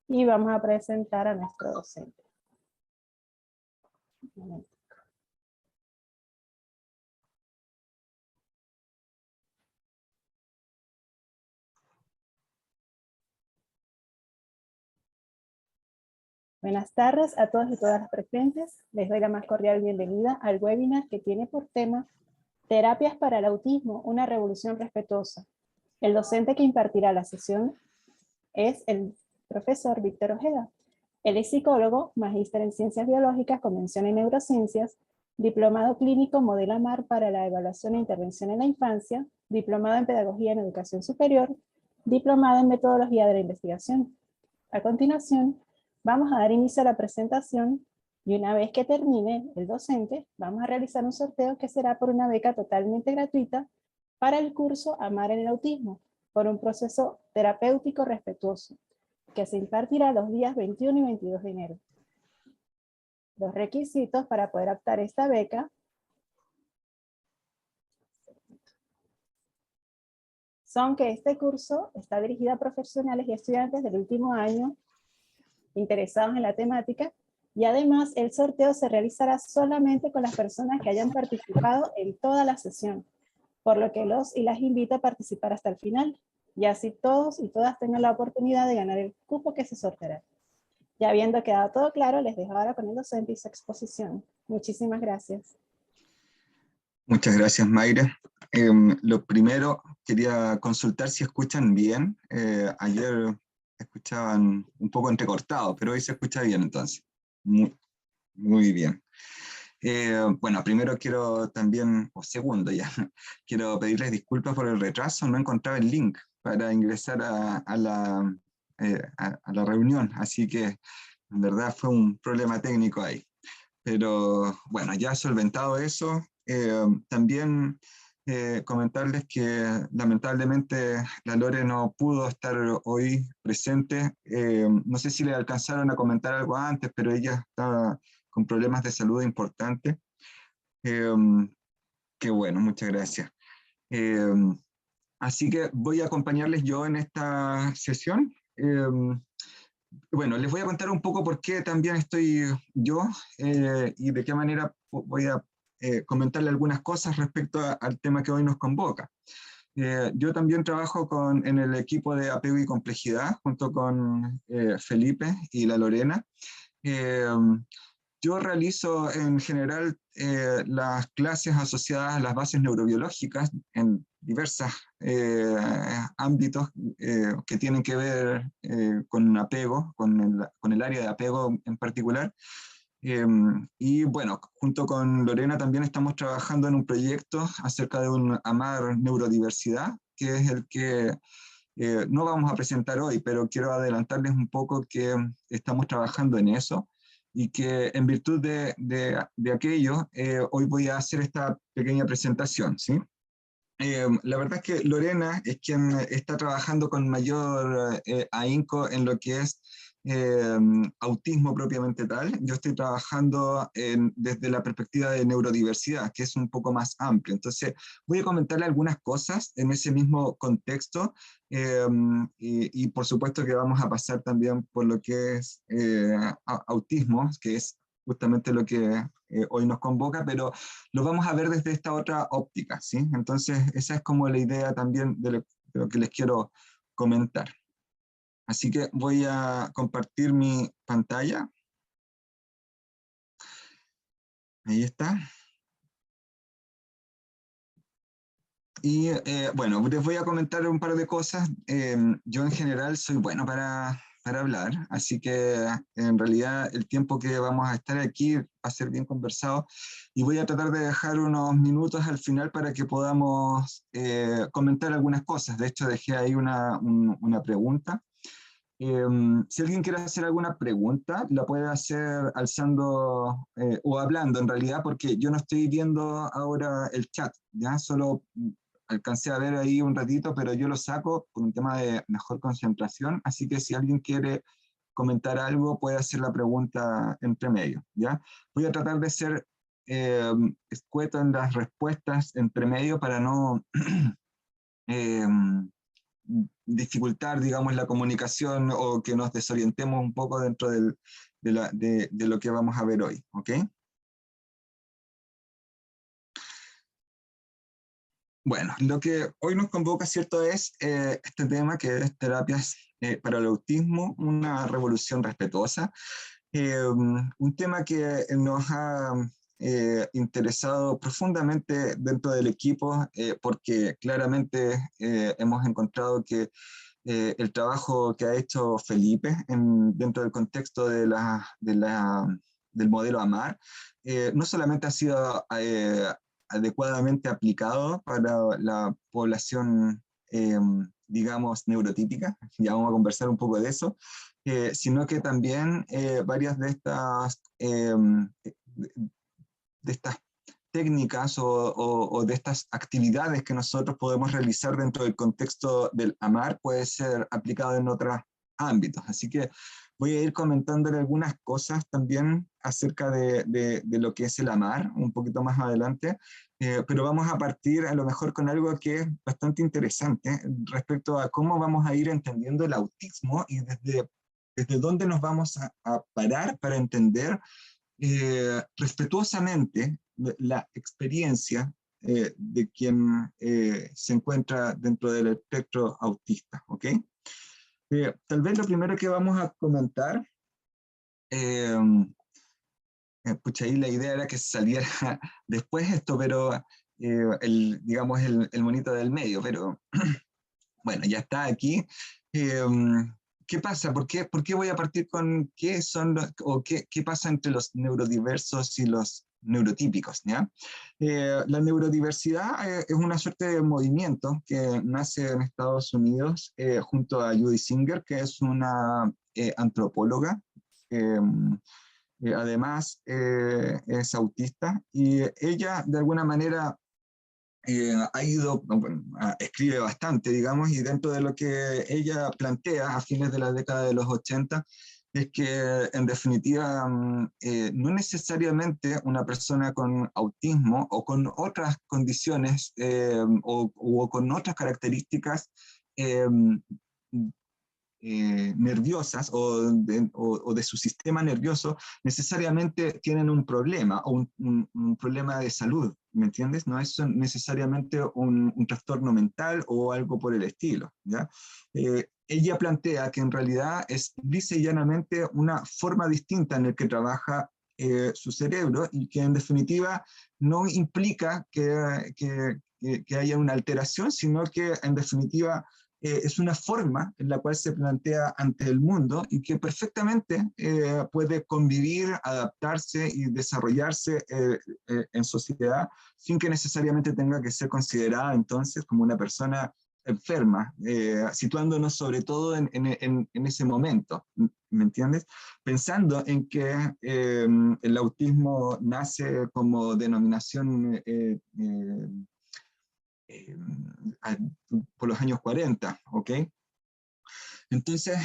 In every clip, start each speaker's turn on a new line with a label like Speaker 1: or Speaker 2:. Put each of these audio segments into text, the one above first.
Speaker 1: y vamos a presentar a nuestro docente. Un momento. Buenas tardes a todos y todas las presentes. Les doy la más cordial bienvenida al webinar que tiene por tema Terapias para el autismo, una revolución respetuosa. El docente que impartirá la sesión es el profesor Víctor Ojeda. Él es psicólogo, magíster en ciencias biológicas con mención en neurociencias, diplomado clínico Modelo AMAR para la evaluación e intervención en la infancia, diplomado en pedagogía en educación superior, diplomado en metodología de la investigación. A continuación, vamos a dar inicio a la presentación y una vez que termine el docente, vamos a realizar un sorteo que será por una beca totalmente gratuita para el curso Amar en el Autismo, por un proceso terapéutico respetuoso, que se impartirá los días 21 y 22 de enero. Los requisitos para poder optar a esta beca son que este curso está dirigido a profesionales y estudiantes del último año interesados en la temática, y además el sorteo se realizará solamente con las personas que hayan participado en toda la sesión, por lo que los y las invito a participar hasta el final, y así todos y todas tengan la oportunidad de ganar el cupo que se sorteará. Ya habiendo quedado todo claro, les dejo ahora con el docente y su exposición. Muchísimas gracias.
Speaker 2: Muchas gracias, Mayra. Lo primero, quería consultar si escuchan bien. Ayer escuchaban un poco entrecortado, pero hoy se escucha bien entonces. Muy bien. Bueno, primero quiero también, o segundo ya, quiero pedirles disculpas por el retraso. No encontraba el link para ingresar a la reunión, así que en verdad fue un problema técnico ahí. Pero bueno, ya solventado eso, también comentarles que lamentablemente la Lore no pudo estar hoy presente. No sé si le alcanzaron a comentar algo antes, pero ella estaba con problemas de salud importantes. Eh, Qué bueno, muchas gracias. Eh, Así que voy a acompañarles yo en esta sesión. Bueno, les voy a contar un poco por qué también estoy yo y de qué manera voy a comentarle algunas cosas respecto al tema que hoy nos convoca. Yo también trabajo en el equipo de apego y complejidad junto con Felipe y la Lorena. Eh, yo realizo en general las clases asociadas a las bases neurobiológicas en diversos ámbitos que tienen que ver con apego, con el área de apego en particular. Y bueno, junto con Lorena también estamos trabajando en un proyecto acerca de un Amar Neurodiversidad, que es el que no vamos a presentar hoy, pero quiero adelantarles un poco que estamos trabajando en eso y que en virtud de aquello, hoy voy a hacer esta pequeña presentación, ¿sí? La verdad es que Lorena es quien está trabajando con mayor ahínco en lo que es eh, autismo propiamente tal. Yo estoy trabajando desde la perspectiva de neurodiversidad, que es un poco más amplio. Entonces, voy a comentarle algunas cosas en ese mismo contexto eh, y por supuesto que vamos a pasar también por lo que es autismo, que es justamente lo que hoy nos convoca, pero lo vamos a ver desde esta otra óptica, ¿sí? Entonces, esa es como la idea también de lo que les quiero comentar. Así que voy a compartir mi pantalla. Ahí está. Y bueno, les voy a comentar un par de cosas. Yo en general soy bueno para hablar, así que en realidad el tiempo que vamos a estar aquí va a ser bien conversado y voy a tratar de dejar unos minutos al final para que podamos comentar algunas cosas. De hecho, dejé ahí una pregunta. Si alguien quiere hacer alguna pregunta, la puede hacer alzando o hablando en realidad, porque yo no estoy viendo ahora el chat, ya solo alcancé a ver ahí un ratito, pero yo lo saco por un tema de mejor concentración, así que si alguien quiere comentar algo, puede hacer la pregunta entre medio, ¿ya? Voy a tratar de ser escueto en las respuestas entre medio para no dificultar, digamos, la comunicación o que nos desorientemos un poco dentro de lo que vamos a ver hoy, ¿ok? Bueno, lo que hoy nos convoca, ¿cierto?, es este tema que es terapias para el autismo, una revolución respetuosa. Un tema que nos ha interesado profundamente dentro del equipo, porque claramente hemos encontrado que el trabajo que ha hecho Felipe dentro del contexto del modelo AMAR, no solamente ha sido adecuadamente aplicado para la población, digamos, neurotípica, ya vamos a conversar un poco de eso, sino que también varias de estas técnicas o de estas actividades que nosotros podemos realizar dentro del contexto del AMAR puede ser aplicado en otros ámbitos. Así que voy a ir comentándole algunas cosas también acerca de lo que es el AMAR, un poquito más adelante, pero vamos a partir a lo mejor con algo que es bastante interesante respecto a cómo vamos a ir entendiendo el autismo y desde dónde nos vamos a parar para entender respetuosamente la experiencia de quien se encuentra dentro del espectro autista, ¿ok? Tal vez lo primero que vamos a comentar, eh, pucha, ahí la idea era que saliera después esto, pero digamos el monito del medio, pero bueno, ya está aquí. Eh, ¿Qué pasa? ¿Por qué voy a partir con qué son o qué pasa entre los neurodiversos y los neurotípicos? ¿Ya? La neurodiversidad es una suerte de movimiento que nace en Estados Unidos junto a Judy Singer, que es una antropóloga. Eh, Además, es autista y ella de alguna manera ha ido, bueno, escribe bastante, digamos, y dentro de lo que ella plantea a fines de la década de los 80, es que en definitiva no necesariamente una persona con autismo o con otras condiciones o con otras características eh, nerviosas o de su sistema nervioso necesariamente tienen un problema o un problema de salud, ¿me entiendes? No es necesariamente un trastorno mental o algo por el estilo, ¿ya? Ella plantea que en realidad es lisa y llanamente una forma distinta en la que trabaja su cerebro y que en definitiva no implica que haya una alteración, sino que en definitiva es una forma en la cual se plantea ante el mundo y que perfectamente puede convivir, adaptarse y desarrollarse en sociedad sin que necesariamente tenga que ser considerada entonces como una persona enferma, situándonos sobre todo en ese momento, ¿me entiendes? Pensando en que el autismo nace como denominación eh, por los años 40, ¿ok? Entonces,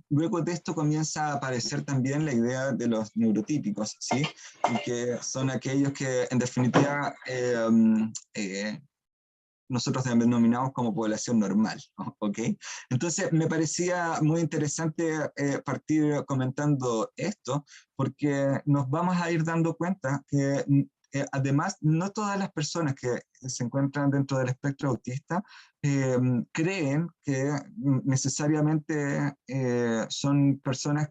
Speaker 2: luego de esto comienza a aparecer también la idea de los neurotípicos, ¿sí? Y que son aquellos que en definitiva nosotros denominamos como población normal, ¿ok? Entonces, me parecía muy interesante partir comentando esto, porque nos vamos a ir dando cuenta que además no todas las personas que se encuentran dentro del espectro autista creen que necesariamente son personas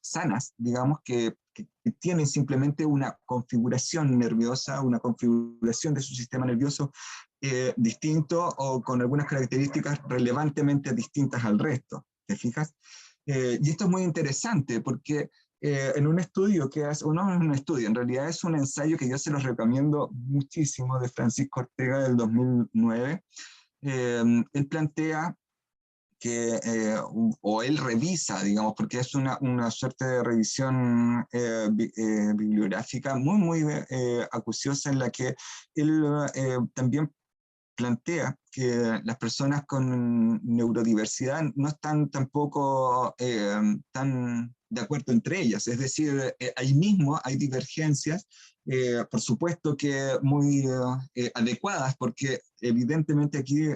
Speaker 2: sanas, digamos, que tienen simplemente una configuración nerviosa, una configuración de su sistema nervioso distinto o con algunas características relevantemente distintas al resto. ¿Te fijas? Y esto es muy interesante porque en un estudio que hace, o no es un estudio, en realidad es un ensayo que yo se los recomiendo muchísimo de Francisco Ortega del 2009, él plantea que, o él revisa, digamos, porque es una suerte de revisión bibliográfica muy, muy acuciosa en la que él también plantea que las personas con neurodiversidad no están tampoco tan de acuerdo entre ellas, es decir, ahí mismo hay divergencias, por supuesto que muy adecuadas, porque evidentemente aquí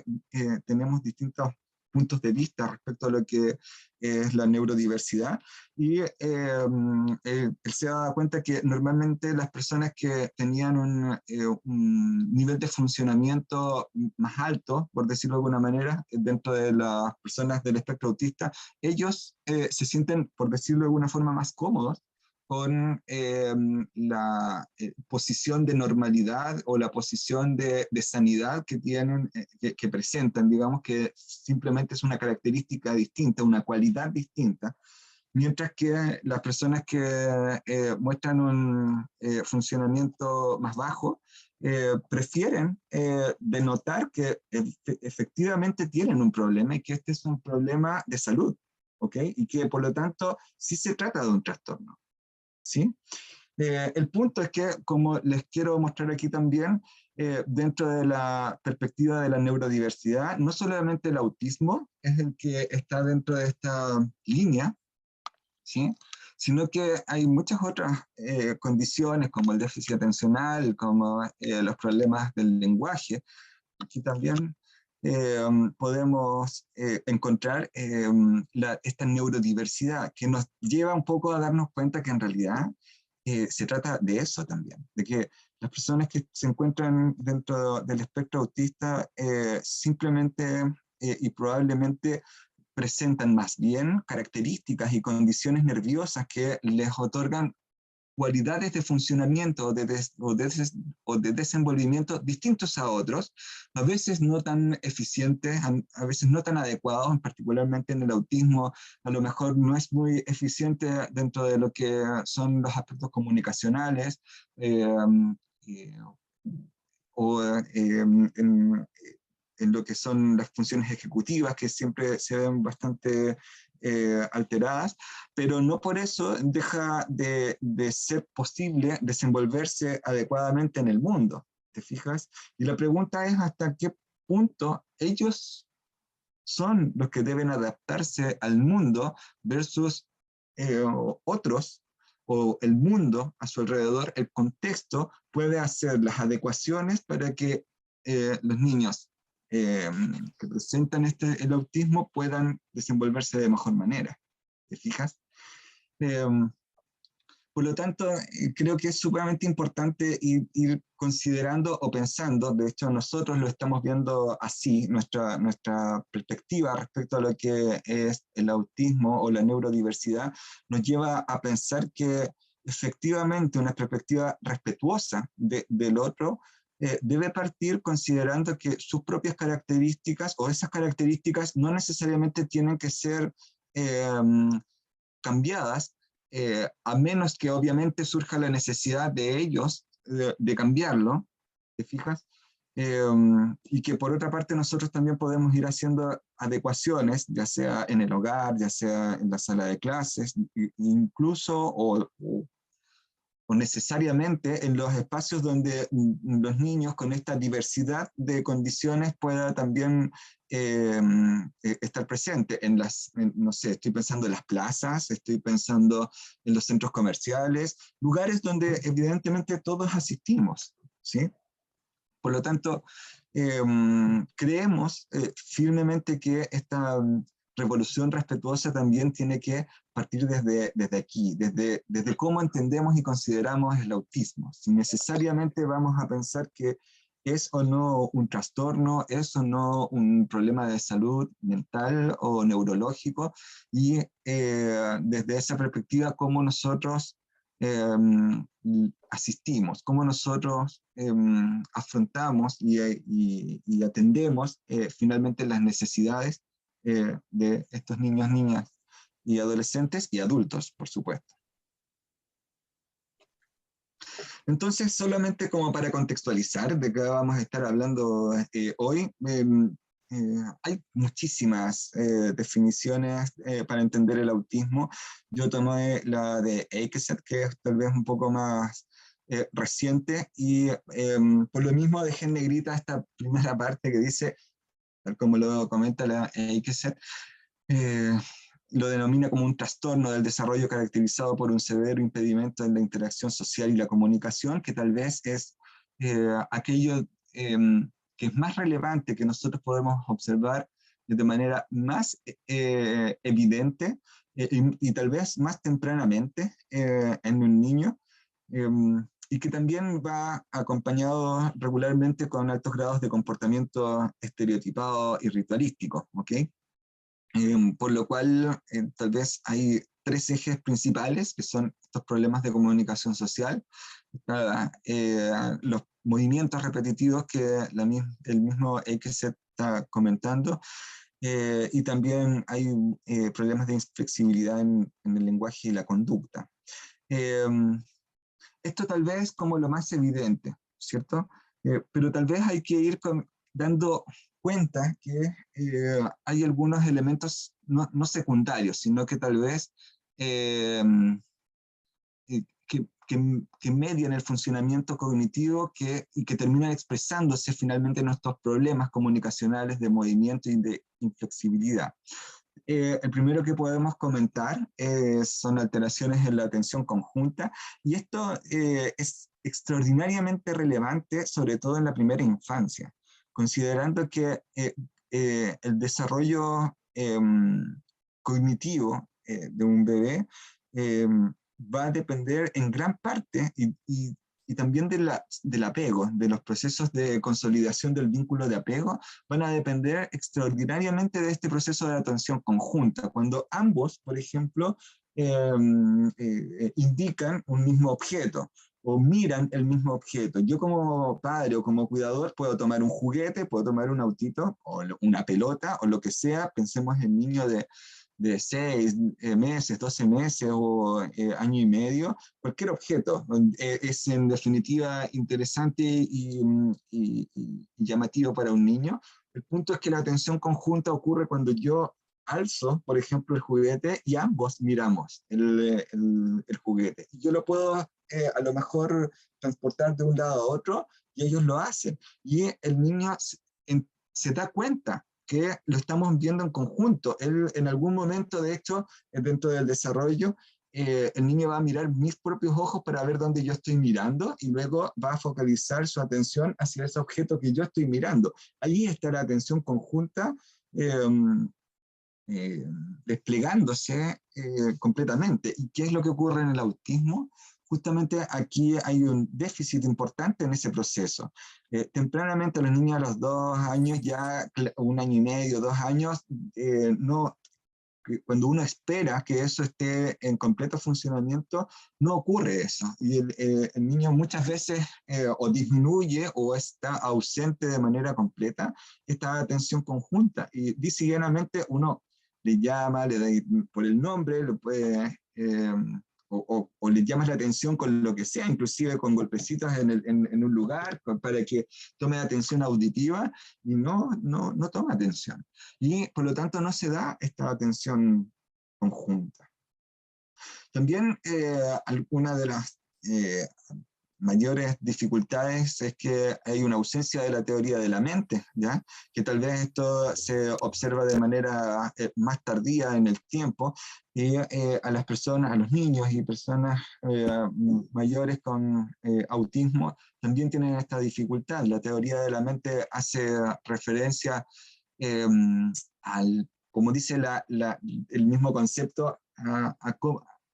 Speaker 2: tenemos distintos puntos de vista respecto a lo que es la neurodiversidad, y él se da cuenta que normalmente las personas que tenían un nivel de funcionamiento más alto, por decirlo de alguna manera, dentro de las personas del espectro autista, ellos se sienten, por decirlo de alguna forma, más cómodos con la posición de normalidad o la posición de sanidad que tienen, que presentan, digamos que simplemente es una característica distinta, una cualidad distinta, mientras que las personas que muestran un funcionamiento más bajo prefieren denotar que efectivamente tienen un problema y que este es un problema de salud, ¿ok? Y que por lo tanto sí se trata de un trastorno, ¿sí? El punto es que, como les quiero mostrar aquí también, dentro de la perspectiva de la neurodiversidad, no solamente el autismo es el que está dentro de esta línea, ¿sí? Sino que hay muchas otras condiciones como el déficit atencional, como los problemas del lenguaje. Aquí también podemos encontrar esta neurodiversidad que nos lleva un poco a darnos cuenta que en realidad se trata de eso también, de que las personas que se encuentran dentro del espectro autista simplemente y probablemente presentan más bien características y condiciones nerviosas que les otorgan cualidades de funcionamiento o de desenvolvimiento distintos a otros, a veces no tan eficientes, a veces no tan adecuados, particularmente en el autismo, a lo mejor no es muy eficiente dentro de lo que son los aspectos comunicacionales, eh, eh, o en lo que son las funciones ejecutivas, que siempre se ven bastante alteradas, pero no por eso deja de ser posible desenvolverse adecuadamente en el mundo, ¿te fijas? Y la pregunta es hasta qué punto ellos son los que deben adaptarse al mundo versus otros, o el mundo a su alrededor, el contexto puede hacer las adecuaciones para que los niños que presentan el autismo puedan desenvolverse de mejor manera. ¿Te fijas? Eh, por lo tanto, creo que es sumamente importante ir considerando o pensando, de hecho nosotros lo estamos viendo así, nuestra perspectiva respecto a lo que es el autismo o la neurodiversidad, nos lleva a pensar que efectivamente una perspectiva respetuosa del otro debe partir considerando que sus propias características o esas características no necesariamente tienen que ser eh, cambiadas, a menos que obviamente surja la necesidad de ellos de cambiarlo, ¿te fijas? Y que por otra parte nosotros también podemos ir haciendo adecuaciones, ya sea en el hogar, ya sea en la sala de clases, incluso o necesariamente en los espacios donde los niños con esta diversidad de condiciones puedan también estar presentes no sé, estoy pensando en las plazas, estoy pensando en los centros comerciales, lugares donde evidentemente todos asistimos, ¿sí? Por lo tanto, creemos firmemente que esta revolución respetuosa también tiene que partir desde aquí, desde cómo entendemos y consideramos el autismo. Si necesariamente vamos a pensar que es o no un trastorno, es o no un problema de salud mental o neurológico, y desde esa perspectiva, cómo nosotros asistimos, cómo nosotros afrontamos y atendemos finalmente las necesidades de estos niños, niñas y adolescentes y adultos, por supuesto. Entonces, solamente como para contextualizar de qué vamos a estar hablando hoy, hay muchísimas definiciones para entender el autismo. Yo tomé la de Eichstätt, que es tal vez un poco más reciente, y por lo mismo dejé en negrita esta primera parte que dice, tal como lo comenta la IQCET, lo denomina como un trastorno del desarrollo caracterizado por un severo impedimento en la interacción social y la comunicación, que tal vez es aquello que es más relevante, que nosotros podemos observar de manera más evidente y tal vez más tempranamente en un niño, y que también va acompañado regularmente con altos grados de comportamiento estereotipado y ritualístico, ¿ok? Por lo cual, tal vez hay tres ejes principales, que son estos problemas de comunicación social, los movimientos repetitivos que el mismo X se está comentando, y también hay problemas de inflexibilidad en el lenguaje y la conducta. Esto tal vez como lo más evidente, ¿cierto? Pero tal vez hay que ir dando cuenta que hay algunos elementos no secundarios, sino que tal vez que median el funcionamiento cognitivo y que terminan expresándose finalmente en estos problemas comunicacionales de movimiento y de inflexibilidad. El primero que podemos comentar son alteraciones en la atención conjunta, y esto es extraordinariamente relevante, sobre todo en la primera infancia, considerando que el desarrollo cognitivo de un bebé va a depender en gran parte y también del apego, de los procesos de consolidación del vínculo de apego, van a depender extraordinariamente de este proceso de atención conjunta, cuando ambos, por ejemplo, indican un mismo objeto o miran el mismo objeto. Yo como padre o como cuidador puedo tomar un juguete, puedo tomar un autito o una pelota o lo que sea, pensemos en niños de 6 meses, 12 meses o año y medio, cualquier objeto es en definitiva interesante y llamativo para un niño. El punto es que la atención conjunta ocurre cuando yo alzo, por ejemplo, el juguete y ambos miramos el juguete. Yo lo puedo a lo mejor transportar de un lado a otro y ellos lo hacen. Y el niño se da cuenta que lo estamos viendo en conjunto. Él en algún momento, de hecho, dentro del desarrollo, el niño va a mirar mis propios ojos para ver dónde yo estoy mirando y luego va a focalizar su atención hacia ese objeto que yo estoy mirando. Ahí está la atención conjunta eh, desplegándose completamente. ¿Y qué es lo que ocurre en el autismo? Justamente aquí hay un déficit importante en ese proceso. Tempranamente los niños a los 2 años, ya 1 año y medio, 2 años, cuando uno espera que eso esté en completo funcionamiento, no ocurre eso. Y el niño muchas veces o disminuye o está ausente de manera completa esta atención conjunta. Y dice llanamente uno le llama, le da por el nombre, lo puede, o le llamas la atención con lo que sea, inclusive con golpecitos en un lugar para que tome atención auditiva, y no toma atención. Y por lo tanto no se da esta atención conjunta. También una de las mayores dificultades es que hay una ausencia de la teoría de la mente, ¿ya? Que tal vez esto se observa de manera más tardía en el tiempo, y a las personas, a los niños y personas mayores con autismo también tienen esta dificultad. La teoría de la mente hace referencia eh, como dice el mismo concepto,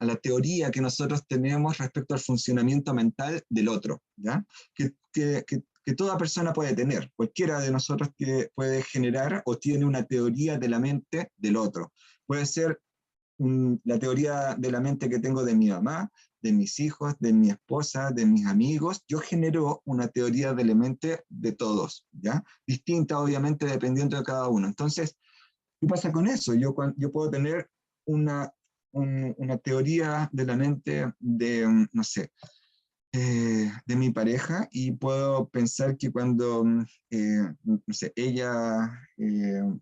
Speaker 2: a la teoría que nosotros tenemos respecto al funcionamiento mental del otro, ¿ya? Que toda persona puede tener, cualquiera de nosotros que puede generar o tiene una teoría de la mente del otro. Puede ser la teoría de la mente que tengo de mi mamá, de mis hijos, de mi esposa, de mis amigos. Yo genero una teoría de la mente de todos, ¿ya? Distinta obviamente dependiendo de cada uno. Entonces, ¿qué pasa con eso? Yo puedo tener una teoría de la mente de, no sé, de mi pareja, y puedo pensar que cuando, no sé, ella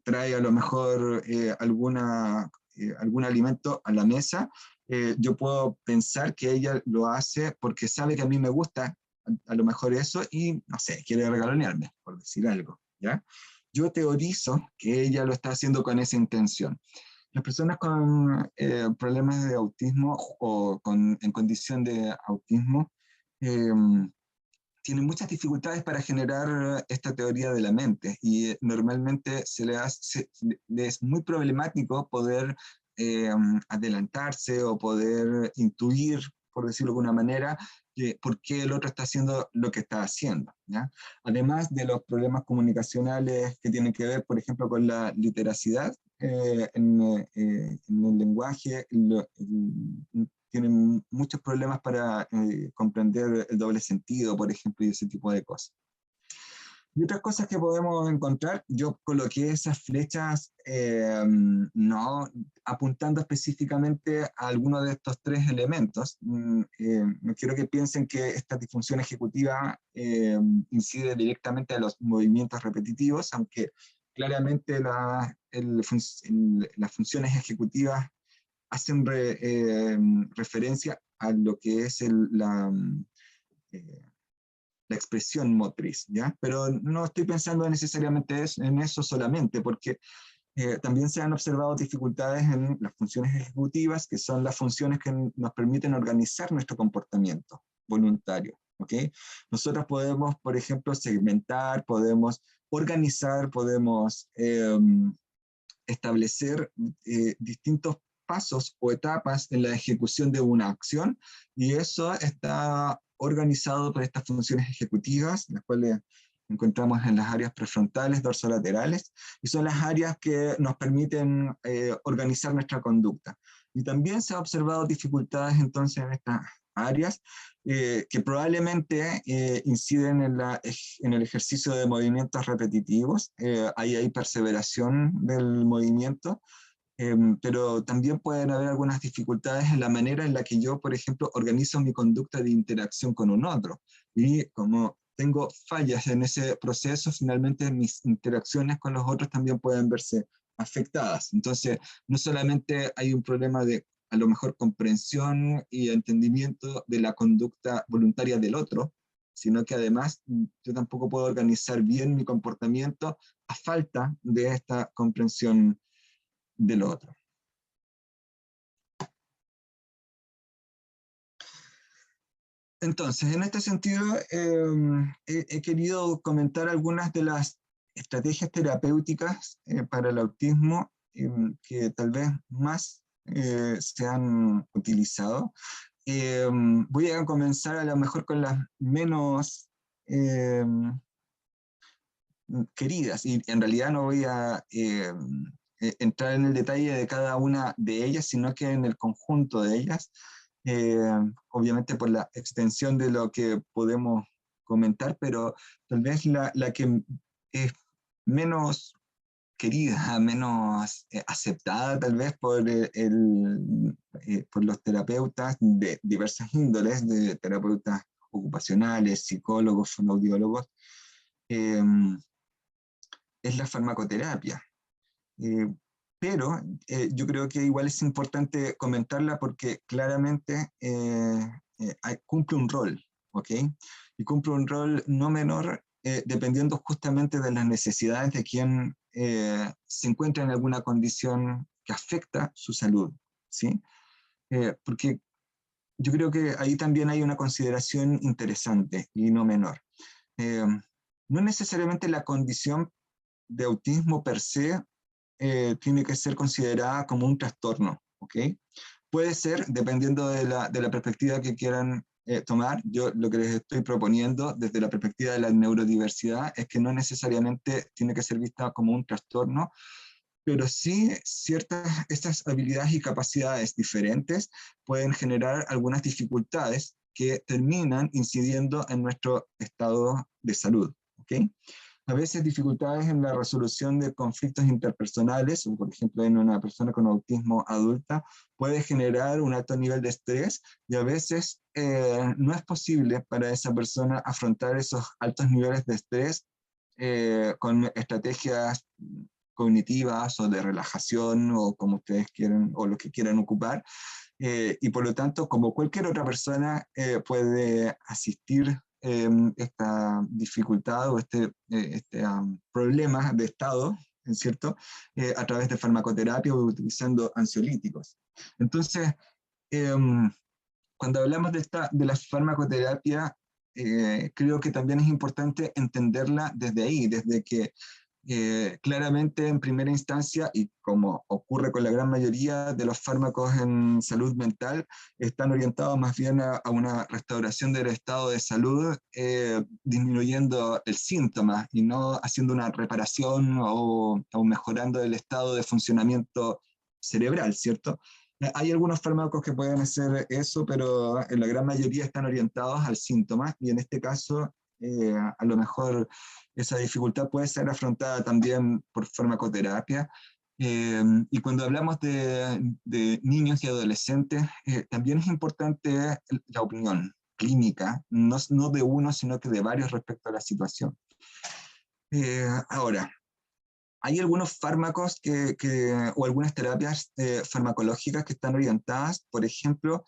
Speaker 2: trae a lo mejor alguna algún alimento a la mesa, yo puedo pensar que ella lo hace porque sabe que a mí me gusta a lo mejor eso y, no sé, quiere regalonearme, por decir algo, ¿ya? Yo teorizo que ella lo está haciendo con esa intención. Las personas con problemas de autismo o en condición de autismo eh, tienen muchas dificultades para generar esta teoría de la mente y normalmente le es muy problemático poder eh, adelantarse o poder intuir, por decirlo de alguna manera, por qué el otro está haciendo lo que está haciendo, ¿ya? Además de los problemas comunicacionales que tienen que ver, por ejemplo, con la literacidad en el lenguaje, tienen muchos problemas para comprender el doble sentido, por ejemplo, y ese tipo de cosas. Y otras cosas que podemos encontrar, yo coloqué esas flechas no apuntando específicamente a alguno de estos tres elementos. No quiero que piensen que esta disfunción ejecutiva incide directamente a los movimientos repetitivos, aunque claramente las funciones ejecutivas hacen referencia a lo que es la expresión motriz, ¿ya? Pero no estoy pensando necesariamente en eso solamente, porque también se han observado dificultades en las funciones ejecutivas, que son las funciones que nos permiten organizar nuestro comportamiento voluntario, ¿ok? Nosotros podemos, por ejemplo, segmentar, podemos organizar, podemos establecer distintos pasos o etapas en la ejecución de una acción, y eso está organizado por estas funciones ejecutivas, las cuales encontramos en las áreas prefrontales, dorsolaterales, y son las áreas que nos permiten organizar nuestra conducta. Y también se han observado dificultades entonces en estas áreas que probablemente inciden en el ejercicio de movimientos repetitivos. Ahí hay perseveración del movimiento, pero también pueden haber algunas dificultades en la manera en la que yo, por ejemplo, organizo mi conducta de interacción con un otro. Y como tengo fallas en ese proceso, finalmente mis interacciones con los otros también pueden verse afectadas. Entonces, no solamente hay un problema de, a lo mejor, comprensión y entendimiento de la conducta voluntaria del otro, sino que además yo tampoco puedo organizar bien mi comportamiento a falta de esta comprensión del otro. Entonces, en este sentido, he querido comentar algunas de las estrategias terapéuticas para el autismo que tal vez más se han utilizado. Voy a comenzar a lo mejor con las menos queridas, y en realidad no voy a entrar en el detalle de cada una de ellas, sino que en el conjunto de ellas, obviamente por la extensión de lo que podemos comentar, pero tal vez la que es menos querida, menos aceptada tal vez por los terapeutas de diversas índoles, de terapeutas ocupacionales, psicólogos, fonoaudiólogos, es la farmacoterapia. Pero yo creo que igual es importante comentarla porque claramente cumple un rol, ¿ok? Y cumple un rol no menor dependiendo justamente de las necesidades de quien se encuentra en alguna condición que afecta su salud, ¿sí? Porque yo creo que ahí también hay una consideración interesante y no menor. No necesariamente la condición de autismo per se tiene que ser considerada como un trastorno, ¿ok? Puede ser, dependiendo de la perspectiva que quieran tomar. Yo lo que les estoy proponiendo desde la perspectiva de la neurodiversidad es que no necesariamente tiene que ser vista como un trastorno, pero sí estas habilidades y capacidades diferentes pueden generar algunas dificultades que terminan incidiendo en nuestro estado de salud, ¿ok? A veces dificultades en la resolución de conflictos interpersonales, por ejemplo, en una persona con autismo adulta, puede generar un alto nivel de estrés y a veces no es posible para esa persona afrontar esos altos niveles de estrés con estrategias cognitivas o de relajación o como ustedes quieran o lo que quieran ocupar. Y por lo tanto, como cualquier otra persona, puede asistir esta dificultad o problema de estado, ¿cierto? A través de farmacoterapia o utilizando ansiolíticos. Entonces, cuando hablamos de la farmacoterapia, creo que también es importante entenderla desde ahí, desde que claramente en primera instancia, y como ocurre con la gran mayoría de los fármacos en salud mental, están orientados más bien a una restauración del estado de salud, disminuyendo el síntoma y no haciendo una reparación o mejorando el estado de funcionamiento cerebral, ¿cierto? Hay algunos fármacos que pueden hacer eso, pero en la gran mayoría están orientados al síntoma y en este caso a lo mejor esa dificultad puede ser afrontada también por farmacoterapia. Y cuando hablamos de niños y adolescentes, también es importante la opinión clínica, no de uno, sino que de varios respecto a la situación. Ahora, hay algunos fármacos o algunas terapias farmacológicas que están orientadas, por ejemplo,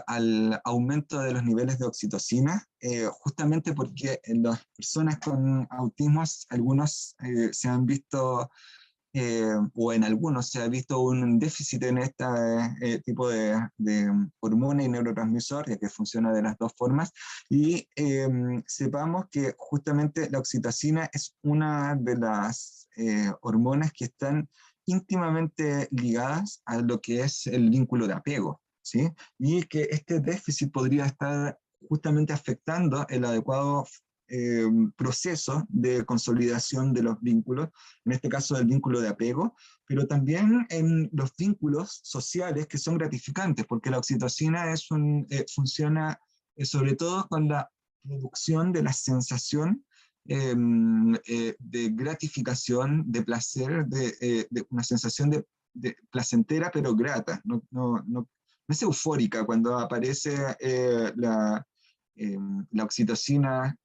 Speaker 2: al aumento de los niveles de oxitocina, justamente porque en las personas con autismo, algunos se han visto, o en algunos se ha visto un déficit en este tipo de hormona y neurotransmisor, ya que funciona de las dos formas, y sepamos que justamente la oxitocina es una de las hormonas que están íntimamente ligadas a lo que es el vínculo de apego, ¿sí? Y que este déficit podría estar justamente afectando el adecuado proceso de consolidación de los vínculos, en este caso del vínculo de apego, pero también en los vínculos sociales que son gratificantes, porque la oxitocina funciona sobre todo con la producción de la sensación de gratificación, de placer, de una sensación de placentera pero grata, no es eufórica cuando aparece la oxitocina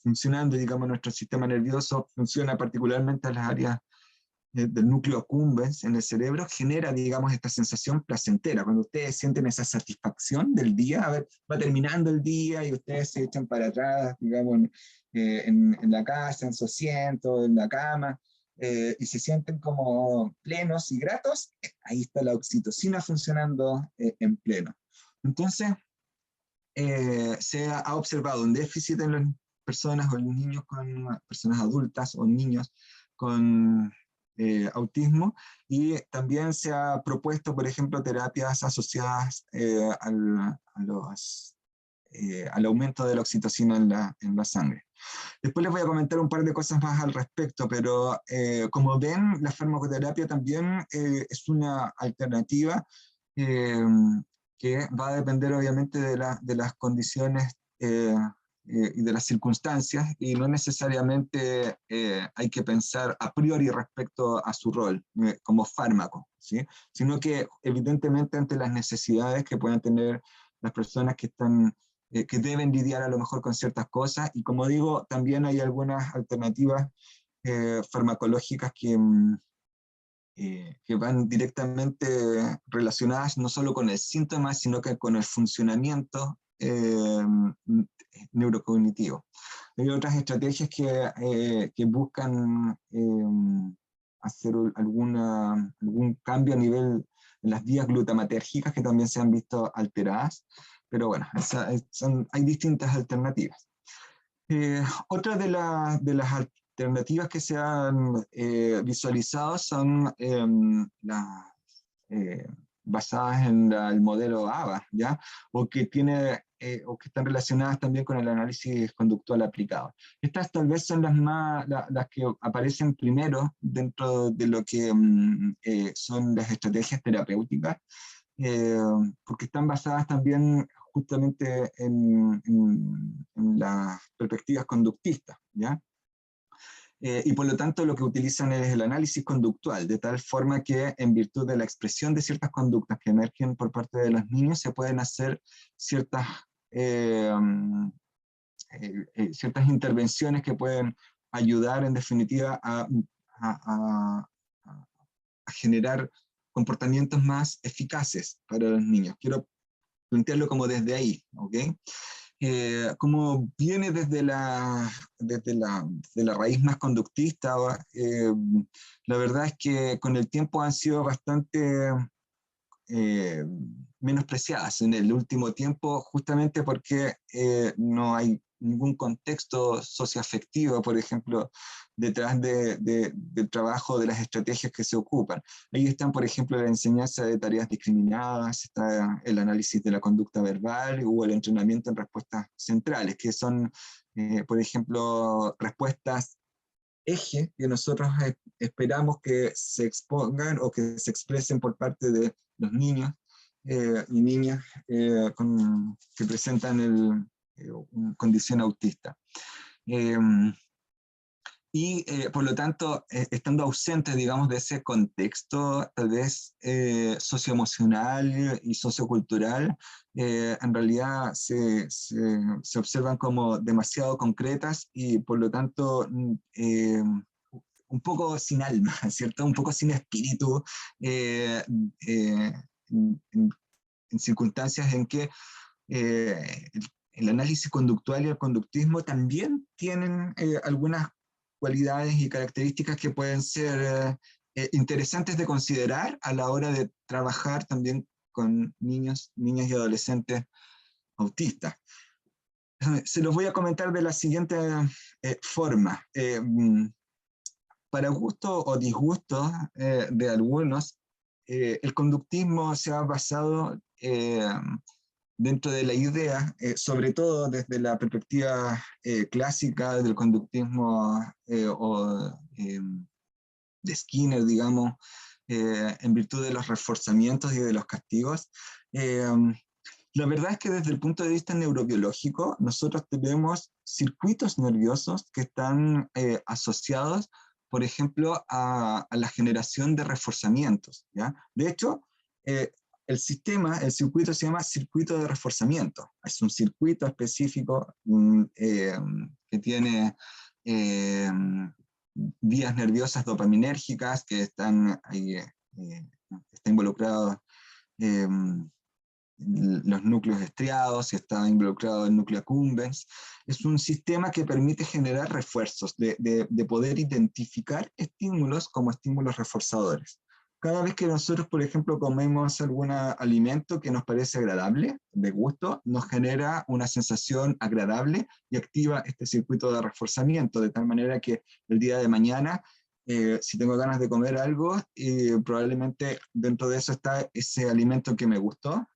Speaker 2: funcionando, digamos, nuestro sistema nervioso funciona particularmente en las áreas del núcleo accumbens en el cerebro, genera, digamos, esta sensación placentera. Cuando ustedes sienten esa satisfacción del día, a ver, va terminando el día y ustedes se echan para atrás, digamos, en la casa, en su asiento, en la cama, y se sienten como plenos y gratos, ahí está la oxitocina funcionando en pleno. Entonces, se ha observado un déficit en las personas o en niños con personas adultas o niños con autismo, y también se ha propuesto, por ejemplo, terapias asociadas al aumento de la oxitocina en la sangre. Después les voy a comentar un par de cosas más al respecto, pero como ven, la farmacoterapia también es una alternativa eh, que va a depender obviamente de las condiciones y de las circunstancias, y no necesariamente hay que pensar a priori respecto a su rol como fármaco, ¿sí? Sino que evidentemente ante las necesidades que pueden tener las personas que deben lidiar a lo mejor con ciertas cosas, y como digo, también hay algunas alternativas farmacológicas que van directamente relacionadas no solo con el síntoma, sino que con el funcionamiento neurocognitivo. Hay otras estrategias que buscan hacer algún cambio a nivel de las vías glutamatérgicas que también se han visto alteradas, pero bueno, hay distintas alternativas. Otra de las alternativas que se han visualizado son las eh, basadas en el modelo ABA, ¿ya? O que están relacionadas también con el análisis conductual aplicado. Estas tal vez son las que aparecen primero dentro de lo que son las estrategias terapéuticas, eh, porque están basadas también justamente en las perspectivas conductistas, ¿ya? Y por lo tanto lo que utilizan es el análisis conductual, de tal forma que en virtud de la expresión de ciertas conductas que emergen por parte de los niños, se pueden hacer ciertas, eh, ciertas intervenciones que pueden ayudar en definitiva a a generar comportamientos más eficaces para los niños. Quiero plantearlo como desde ahí, ¿ok? Como viene desde la raíz más conductista, la verdad es que con el tiempo han sido bastante menospreciadas en el último tiempo, justamente porque no hay ningún contexto socioafectivo, por ejemplo, detrás del trabajo de las estrategias que se ocupan. Ahí están, por ejemplo, la enseñanza de tareas discriminadas, está el análisis de la conducta verbal o el entrenamiento en respuestas centrales, que son, por ejemplo, respuestas eje que nosotros esperamos que se expongan o que se expresen por parte de los niños y niñas que presentan una condición autista. Por lo tanto, estando ausentes, digamos, de ese contexto, tal vez socioemocional y sociocultural, en realidad se observan como demasiado concretas y por lo tanto un poco sin alma, ¿cierto? Un poco sin espíritu, en, en circunstancias en que el análisis conductual y el conductismo también tienen algunas cualidades y características que pueden ser interesantes de considerar a la hora de trabajar también con niños, niñas y adolescentes autistas. Se los voy a comentar de la siguiente forma. Para gusto o disgusto de algunos, el conductismo se ha basado dentro de la idea, sobre todo desde la perspectiva clásica del conductismo de Skinner, digamos, en virtud de los reforzamientos y de los castigos. La verdad es que desde el punto de vista neurobiológico, nosotros tenemos circuitos nerviosos que están asociados, por ejemplo, a la generación de reforzamientos, ¿ya? De hecho, el circuito se llama circuito de reforzamiento. Es un circuito específico que tiene vías nerviosas dopaminérgicas que están ahí, está involucrado los núcleos estriados, y está involucrado el núcleo accumbens. Es un sistema que permite generar refuerzos, de poder identificar estímulos como estímulos reforzadores. Cada vez que nosotros, por ejemplo, comemos algún alimento que nos parece agradable, de gusto, nos genera una sensación agradable y activa este circuito de reforzamiento, de tal manera que el día de mañana, si tengo ganas de comer algo, probablemente dentro de eso está ese alimento que me gustó,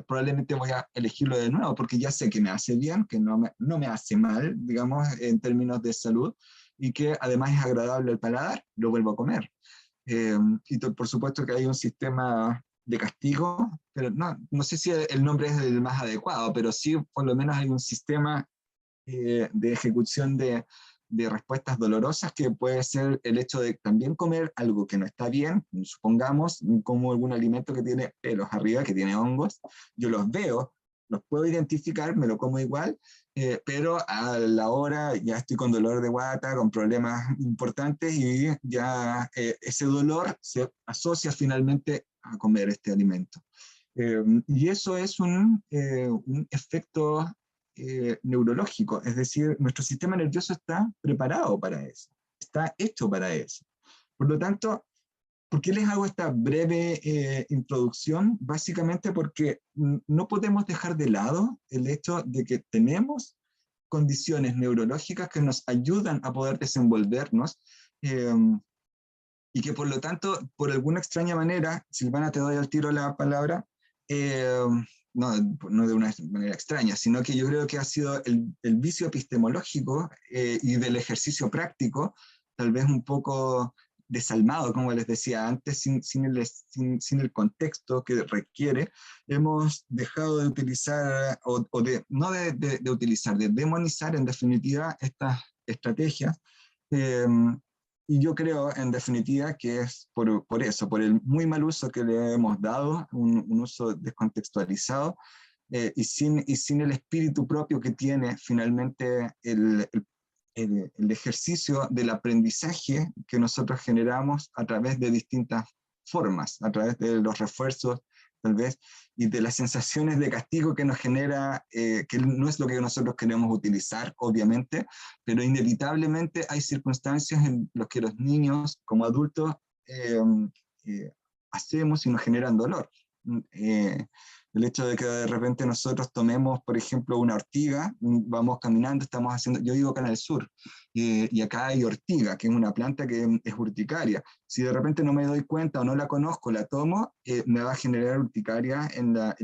Speaker 2: probablemente voy a elegirlo de nuevo porque ya sé que me hace bien, que no me hace mal, digamos, en términos de salud, y que además es agradable al paladar, lo vuelvo a comer. Y por supuesto que hay un sistema de castigo, pero no sé si el nombre es el más adecuado, pero sí por lo menos hay un sistema de ejecución de respuestas dolorosas, que puede ser el hecho de también comer algo que no está bien, supongamos, como algún alimento que tiene pelos arriba, que tiene hongos, yo los veo, los puedo identificar, me lo como igual, pero a la hora ya estoy con dolor de guata, con problemas importantes, y ya ese dolor se asocia finalmente a comer este alimento. Y eso es un efecto neurológico, es decir, nuestro sistema nervioso está preparado para eso, está hecho para eso. Por lo tanto, ¿por qué les hago esta breve introducción? Básicamente porque no podemos dejar de lado el hecho de que tenemos condiciones neurológicas que nos ayudan a poder desenvolvernos, y que por lo tanto, por alguna extraña manera, Silvana, te doy al tiro la palabra, no de una manera extraña, sino que yo creo que ha sido el vicio epistemológico y del ejercicio práctico, tal vez un poco desalmado, como les decía antes, sin el contexto que requiere, hemos dejado de utilizar, no de utilizar, de demonizar en definitiva estas estrategias. Y yo creo, en definitiva, que es por eso, por el muy mal uso que le hemos dado, un uso descontextualizado, y sin el espíritu propio que tiene finalmente el ejercicio del aprendizaje que nosotros generamos a través de distintas formas, a través de los refuerzos, tal vez, y de las sensaciones de castigo que nos genera, que no es lo que nosotros queremos utilizar, obviamente, pero inevitablemente hay circunstancias en las que los niños, como adultos, hacemos y nos generan dolor. El hecho de que de repente nosotros tomemos, por ejemplo, una ortiga, vamos caminando, estamos haciendo, yo vivo acá en el sur, y acá hay ortiga, que es una planta que es urticaria. Si de repente no me doy cuenta o no la conozco, la tomo, me va a generar urticaria en las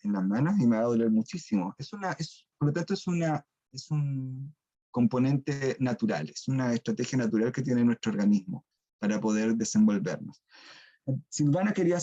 Speaker 2: manos y me va a doler muchísimo. Por lo tanto, es un componente natural, es una estrategia natural que tiene nuestro organismo para poder desenvolvernos. Silvana quería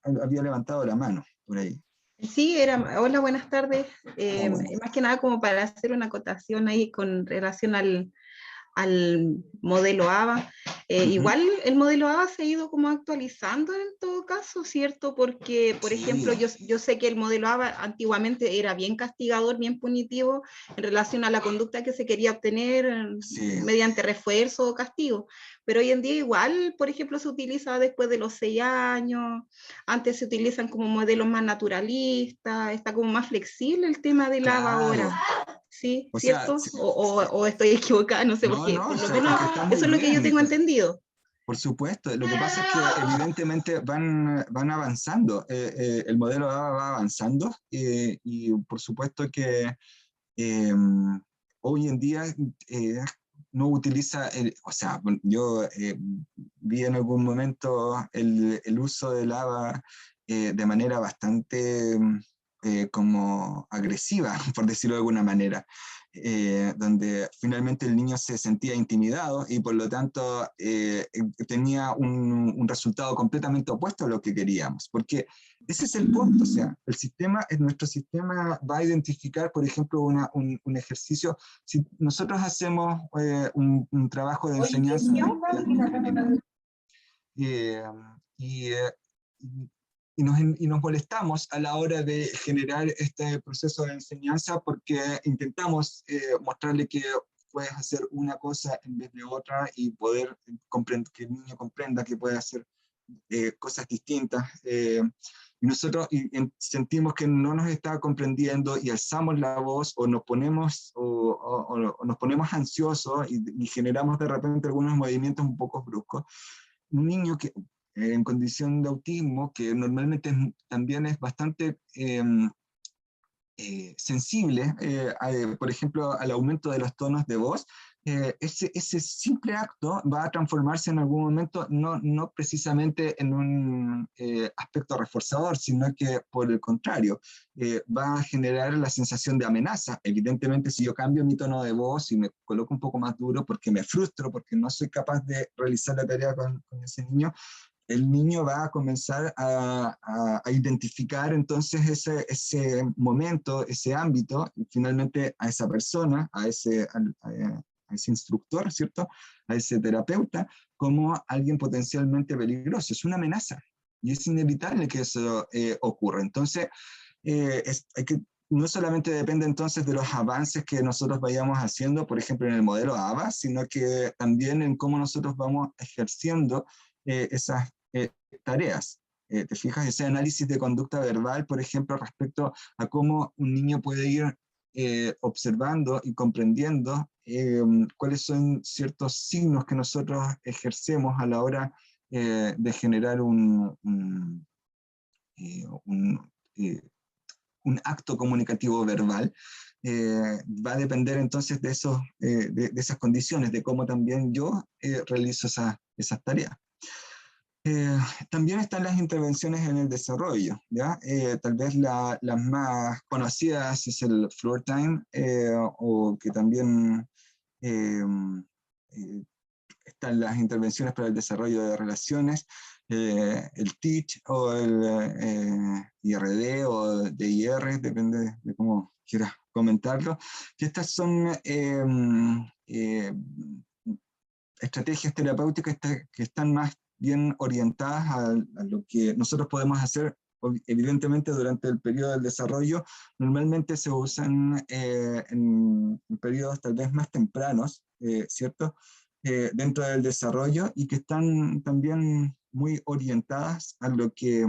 Speaker 2: había levantado la mano por ahí.
Speaker 3: Sí, hola, buenas tardes.
Speaker 2: Bueno.
Speaker 3: Más que nada como para hacer una acotación ahí con relación al modelo ABA. Igual el modelo ABA se ha ido como actualizando en todo caso, ¿cierto? Porque, por ejemplo, yo sé que el modelo ABA antiguamente era bien castigador, bien punitivo en relación a la conducta que se quería obtener mediante refuerzo o castigo. Pero hoy en día igual, por ejemplo, se utiliza después de los 6 años, antes se utilizan como modelos más naturalistas, está como más flexible el tema del ABA ahora. Sí,
Speaker 2: o
Speaker 3: ¿cierto?
Speaker 2: Sea,
Speaker 3: o estoy equivocada, no sé, porque por lo menos eso es lo que yo tengo entendido.
Speaker 2: Por supuesto, lo que pasa es que evidentemente van avanzando, el modelo va avanzando y por supuesto que hoy en día no utiliza, o sea, yo vi en algún momento el uso del ABA de manera bastante como agresiva, por decirlo de alguna manera, donde finalmente el niño se sentía intimidado y por lo tanto tenía un resultado completamente opuesto a lo que queríamos, porque ese es el punto, o sea, nuestro sistema va a identificar, por ejemplo, un ejercicio, si nosotros hacemos un trabajo de enseñanza eh, y, eh, y nos molestamos a la hora de generar este proceso de enseñanza porque intentamos mostrarle que puedes hacer una cosa en vez de otra y poder que el niño comprenda que puede hacer cosas distintas. Y nosotros sentimos que no nos está comprendiendo y alzamos la voz o nos ponemos, o nos ponemos ansiosos y generamos de repente algunos movimientos un poco bruscos. Un niño que en condición de autismo, que normalmente también es bastante sensible, por ejemplo, al aumento de los tonos de voz, ese simple acto va a transformarse en algún momento, no precisamente en un aspecto reforzador, sino que por el contrario, va a generar la sensación de amenaza. Evidentemente, si yo cambio mi tono de voz y me coloco un poco más duro porque me frustro, porque no soy capaz de realizar la tarea con ese niño, el niño va a comenzar a identificar entonces ese momento, ese ámbito, y finalmente a esa persona, a ese instructor, ¿cierto? A ese terapeuta, como alguien potencialmente peligroso. Es una amenaza y es inevitable que eso ocurra. Entonces, no solamente depende entonces de los avances que nosotros vayamos haciendo, por ejemplo, en el modelo ABA, sino que también en cómo nosotros vamos ejerciendo esas tareas. ¿Te fijas? Ese análisis de conducta verbal, por ejemplo, respecto a cómo un niño puede ir observando y comprendiendo cuáles son ciertos signos que nosotros ejercemos a la hora de generar un acto comunicativo verbal, va a depender entonces de esas condiciones, de cómo también yo realizo esas tareas. También están las intervenciones en el desarrollo, ¿ya? Tal vez las más conocidas es el floor time, o que también están las intervenciones para el desarrollo de relaciones, el TEACH o el IRD o DIR, depende de cómo quieras comentarlo, que estas son estrategias terapéuticas que están más bien orientadas a lo que nosotros podemos hacer evidentemente durante el periodo del desarrollo, normalmente se usan en periodos tal vez más tempranos, ¿cierto? Dentro del desarrollo y que están también muy orientadas a lo que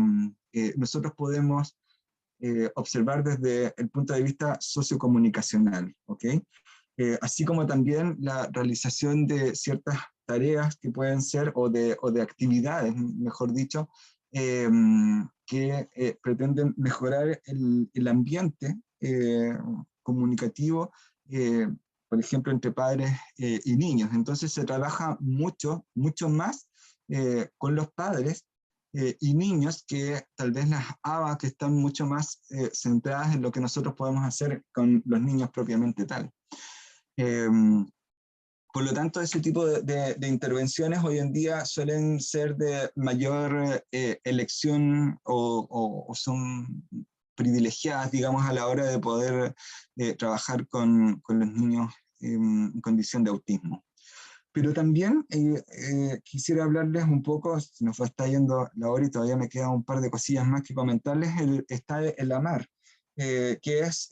Speaker 2: nosotros podemos observar desde el punto de vista sociocomunicacional, ¿ok? Así como también la realización de ciertas tareas que pueden ser, o de actividades, mejor dicho, que pretenden mejorar el ambiente comunicativo, por ejemplo, entre padres y niños. Entonces se trabaja mucho, mucho más con los padres y niños que tal vez las ABA que están mucho más centradas en lo que nosotros podemos hacer con los niños propiamente tal. Por lo tanto, ese tipo de intervenciones hoy en día suelen ser de mayor elección o son privilegiadas, digamos, a la hora de poder trabajar con los niños en condición de autismo. Pero también quisiera hablarles un poco, se nos está yendo la hora y todavía me quedan un par de cosillas más que comentarles, está el AMAR, que es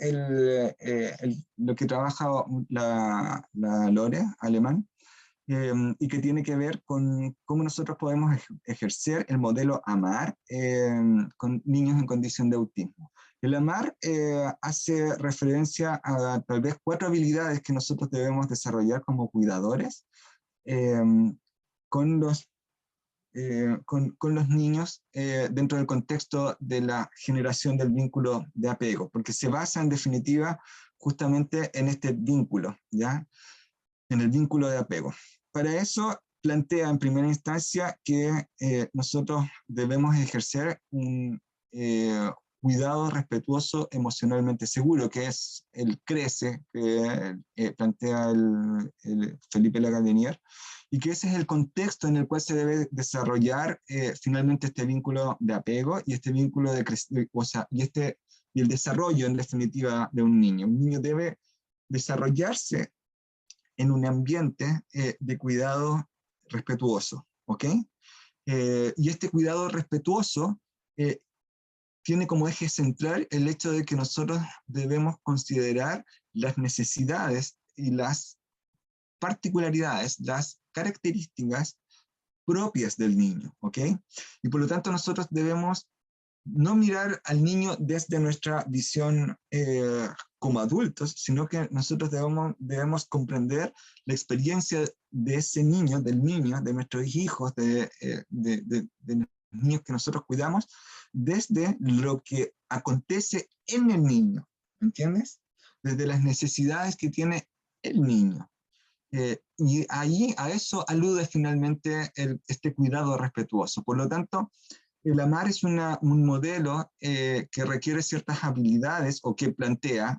Speaker 2: lo que trabaja la Lore, alemán, y que tiene que ver con cómo nosotros podemos ejercer el modelo AMAR con niños en condición de autismo. El AMAR hace referencia a tal vez 4 habilidades que nosotros debemos desarrollar como cuidadores con los niños dentro del contexto de la generación del vínculo de apego, porque se basa en definitiva justamente en este vínculo, ¿ya? En el vínculo de apego. Para eso plantea en primera instancia que nosotros debemos ejercer un cuidado respetuoso emocionalmente seguro, que es el CRECE que plantea el Felipe Lagardinier, y que ese es el contexto en el cual se debe desarrollar finalmente este vínculo de apego y este vínculo de y el desarrollo en definitiva de un niño. Un niño debe desarrollarse en un ambiente de cuidado respetuoso, ¿ok? Y este cuidado respetuoso tiene como eje central el hecho de que nosotros debemos considerar las necesidades y las particularidades, las características propias del niño, ¿ok? Y por lo tanto nosotros debemos no mirar al niño desde nuestra visión como adultos, sino que nosotros debemos comprender la experiencia de ese niño, del niño, de nuestros hijos, de los niños que nosotros cuidamos, desde lo que acontece en el niño, ¿entiendes? Desde las necesidades que tiene el niño. Y ahí a eso alude finalmente este cuidado respetuoso. Por lo tanto, el AMAR es un modelo que requiere ciertas habilidades o que plantea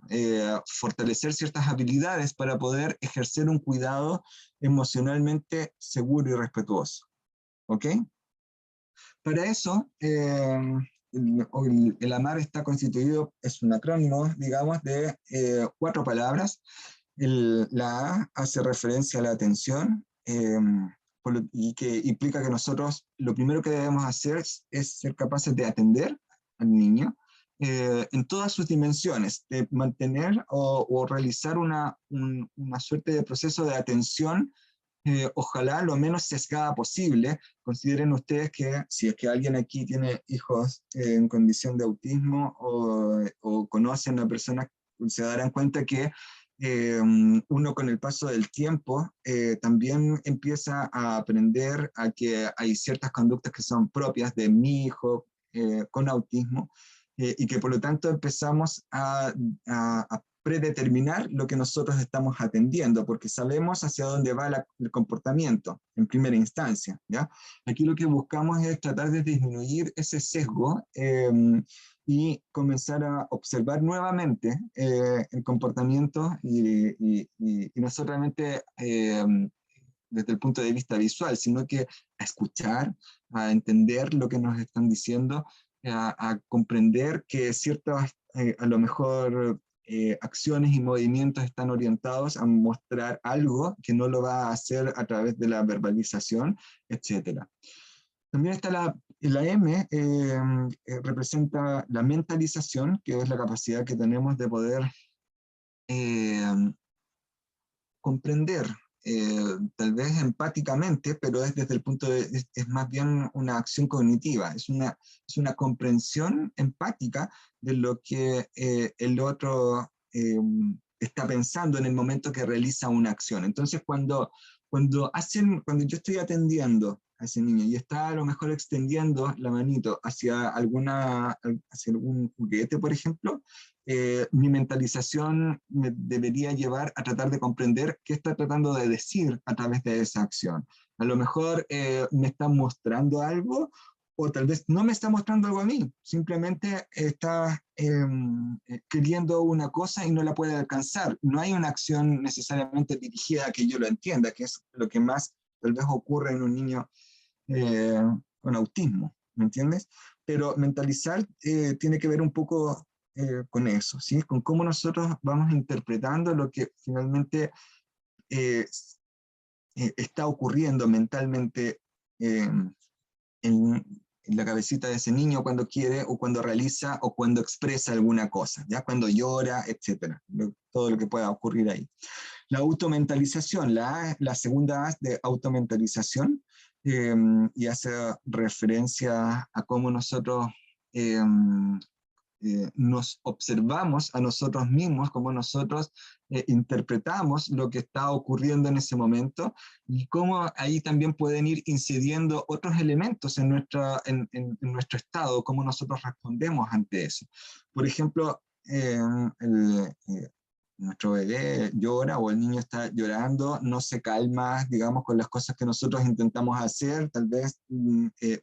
Speaker 2: fortalecer ciertas habilidades para poder ejercer un cuidado emocionalmente seguro y respetuoso. ¿Ok? Para eso, el AMAR está constituido, es un acrónimo, digamos, de 4 palabras. La A hace referencia a la atención, y que implica que nosotros lo primero que debemos hacer es ser capaces de atender al niño en todas sus dimensiones, de mantener o realizar una suerte de proceso de atención, ojalá lo menos sesgada posible. Consideren ustedes que si es que alguien aquí tiene hijos en condición de autismo o conocen a personas, se darán cuenta que uno con el paso del tiempo también empieza a aprender a que hay ciertas conductas que son propias de mi hijo con autismo y que por lo tanto empezamos a predeterminar lo que nosotros estamos atendiendo, porque sabemos hacia dónde va el comportamiento en primera instancia, ¿ya? Aquí lo que buscamos es tratar de disminuir ese sesgo y comenzar a observar nuevamente el comportamiento y no solamente desde el punto de vista visual, sino que a escuchar, a entender lo que nos están diciendo, a comprender que ciertas, a lo mejor, acciones y movimientos están orientados a mostrar algo que no lo va a hacer a través de la verbalización, etc. También está la M, representa la mentalización, que es la capacidad que tenemos de poder comprender, tal vez empáticamente, pero es desde el punto es más bien una acción cognitiva, es una comprensión empática de lo que el otro está pensando en el momento que realiza una acción. Entonces, cuando yo estoy atendiendo a ese niño y está a lo mejor extendiendo la manito hacia algún juguete, por ejemplo, mi mentalización me debería llevar a tratar de comprender qué está tratando de decir a través de esa acción. A lo mejor me está mostrando algo, o tal vez no me está mostrando algo a mí, simplemente está queriendo una cosa y no la puede alcanzar. No hay una acción necesariamente dirigida a que yo lo entienda, que es lo que más tal vez ocurre en un niño con autismo, ¿me entiendes? Pero mentalizar tiene que ver un poco con eso, ¿sí? Con cómo nosotros vamos interpretando lo que finalmente está ocurriendo mentalmente en la cabecita de ese niño cuando quiere o cuando realiza o cuando expresa alguna cosa, ya cuando llora, etcétera, todo lo que pueda ocurrir ahí. La automentalización, la segunda A de automentalización, y hace referencia a cómo nosotros nos observamos a nosotros mismos, cómo nosotros interpretamos lo que está ocurriendo en ese momento y cómo ahí también pueden ir incidiendo otros elementos en nuestro estado, cómo nosotros respondemos ante eso. Por ejemplo, nuestro bebé llora o el niño está llorando, no se calma, digamos, con las cosas que nosotros intentamos hacer, tal vez,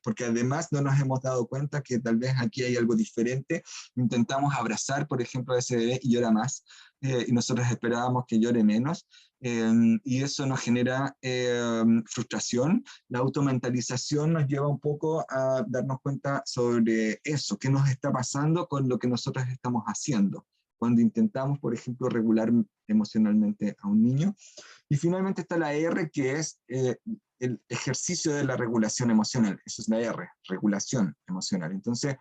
Speaker 2: porque además no nos hemos dado cuenta que tal vez aquí hay algo diferente. Intentamos abrazar, por ejemplo, a ese bebé y llora más, y nosotros esperábamos que llore menos, y eso nos genera frustración. La automentalización nos lleva un poco a darnos cuenta sobre eso, qué nos está pasando con lo que nosotros estamos haciendo cuando intentamos, por ejemplo, regular emocionalmente a un niño. Y finalmente está la R, que es el ejercicio de la regulación emocional. Eso es la R, regulación emocional. Entonces,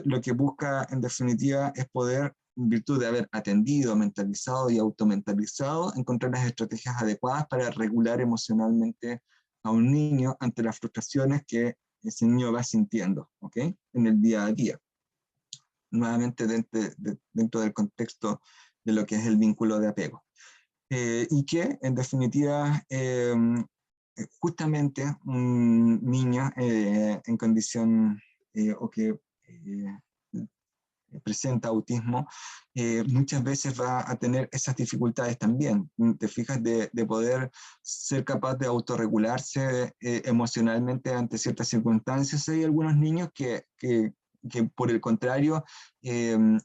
Speaker 2: lo que busca en definitiva es poder, en virtud de haber atendido, mentalizado y automentalizado, encontrar las estrategias adecuadas para regular emocionalmente a un niño ante las frustraciones que ese niño va sintiendo, ¿ok? En el día a día. Nuevamente dentro del contexto de lo que es el vínculo de apego. Y que, en definitiva, justamente un niño en condición o que presenta autismo, muchas veces va a tener esas dificultades también. Te fijas de poder ser capaz de autorregularse emocionalmente ante ciertas circunstancias. Hay algunos niños que por el contrario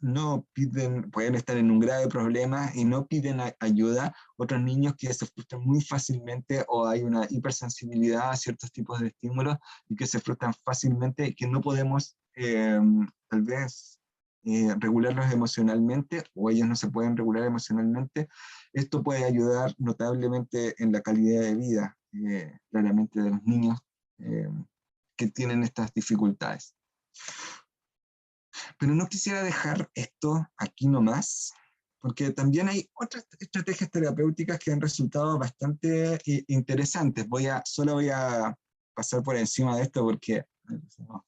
Speaker 2: no piden, pueden estar en un grave problema y no piden ayuda. Otros niños que se frustran muy fácilmente o hay una hipersensibilidad a ciertos tipos de estímulos y que se frustran fácilmente y que no podemos tal vez regularlos emocionalmente o ellos no se pueden regular emocionalmente. Esto puede ayudar notablemente en la calidad de vida claramente de los niños que tienen estas dificultades. Pero no quisiera dejar esto aquí nomás, porque también hay otras estrategias terapéuticas que han resultado bastante interesantes. Solo voy a pasar por encima de esto porque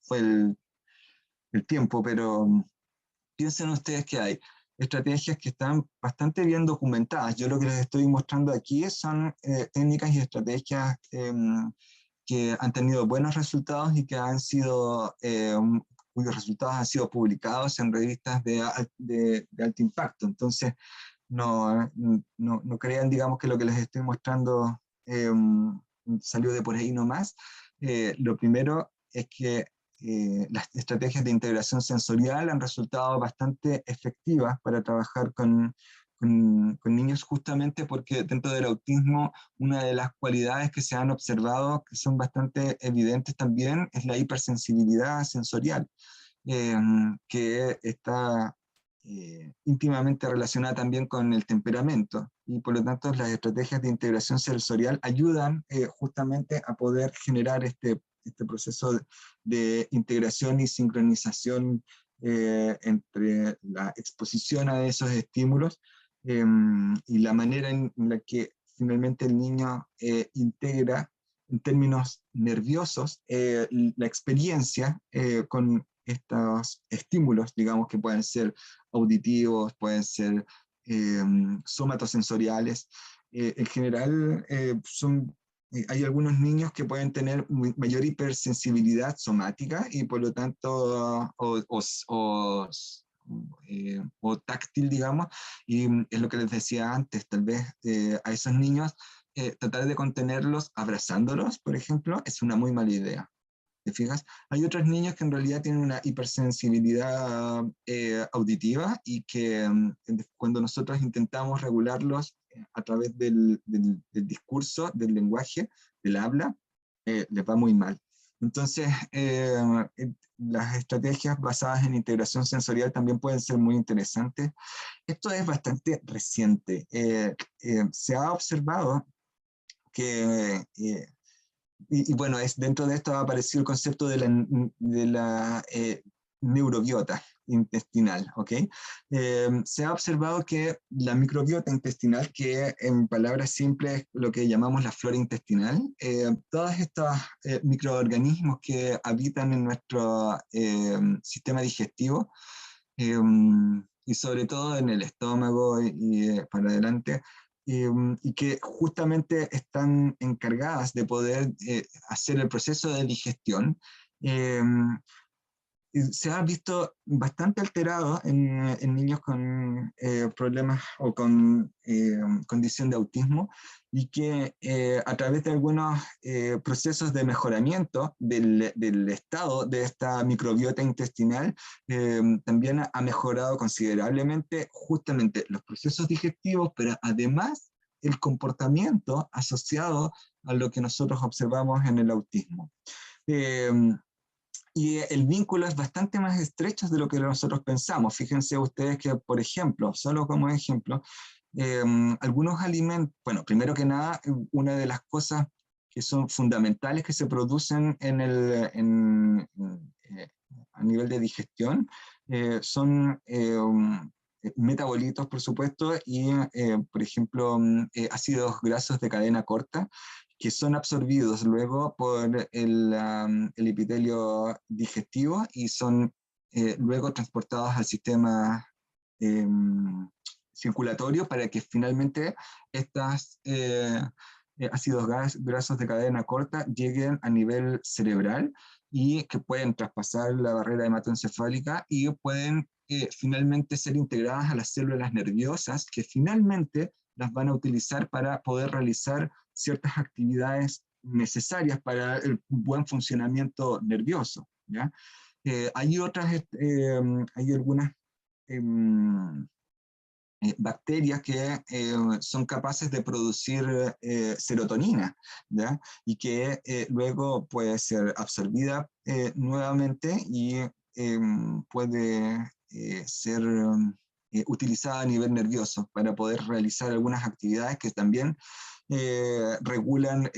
Speaker 2: fue el tiempo, pero piensen ustedes que hay estrategias que están bastante bien documentadas. Yo lo que les estoy mostrando aquí son técnicas y estrategias que han tenido buenos resultados y que han sido cuyos resultados han sido publicados en revistas de alto impacto. Entonces, no crean, digamos, que lo que les estoy mostrando salió de por ahí nomás. Lo primero es que las estrategias de integración sensorial han resultado bastante efectivas para trabajar con niños, justamente porque dentro del autismo una de las cualidades que se han observado que son bastante evidentes también es la hipersensibilidad sensorial, que está íntimamente relacionada también con el temperamento y por lo tanto las estrategias de integración sensorial ayudan justamente a poder generar este proceso de integración y sincronización entre la exposición a esos estímulos y la manera en la que finalmente el niño integra en términos nerviosos la experiencia con estos estímulos, digamos, que pueden ser auditivos, pueden ser somatosensoriales. En general, hay algunos niños que pueden tener mayor hipersensibilidad somática y por lo tanto, o táctil, digamos, y es lo que les decía antes, tal vez a esos niños tratar de contenerlos abrazándolos, por ejemplo, es una muy mala idea. ¿Te fijas? Hay otros niños que en realidad tienen una hipersensibilidad auditiva y que cuando nosotros intentamos regularlos a través del discurso, del lenguaje, del habla, les va muy mal. Entonces, las estrategias basadas en integración sensorial también pueden ser muy interesantes. Esto es bastante reciente. Se ha observado que y bueno, dentro de esto ha aparecido el concepto de la neurobiota intestinal, ¿ok? Se ha observado que la microbiota intestinal, que en palabras simples es lo que llamamos la flora intestinal, todos estos microorganismos que habitan en nuestro sistema digestivo, y sobre todo en el estómago y para adelante, y que justamente están encargadas de poder hacer el proceso de digestión, se ha visto bastante alterado en niños con problemas o con condición de autismo, y que a través de algunos procesos de mejoramiento del estado de esta microbiota intestinal, también ha mejorado considerablemente justamente los procesos digestivos, pero además el comportamiento asociado a lo que nosotros observamos en el autismo. Y el vínculo es bastante más estrecho de lo que nosotros pensamos. Fíjense ustedes que, por ejemplo, solo como ejemplo, algunos alimentos, bueno, primero que nada, una de las cosas que son fundamentales que se producen a nivel de digestión son metabolitos, por supuesto, y, por ejemplo, ácidos grasos de cadena corta, que son absorbidos luego por el epitelio digestivo y son luego transportados al sistema circulatorio para que finalmente estos ácidos grasos de cadena corta lleguen a nivel cerebral y que pueden traspasar la barrera hematoencefálica y pueden finalmente ser integradas a las células nerviosas, que finalmente las van a utilizar para poder realizar ciertas actividades necesarias para el buen funcionamiento nervioso, ¿ya? Hay algunas bacterias que son capaces de producir serotonina, ¿ya? Y que luego puede ser absorbida nuevamente y puede ser utilizada a nivel nervioso para poder realizar algunas actividades que también regulan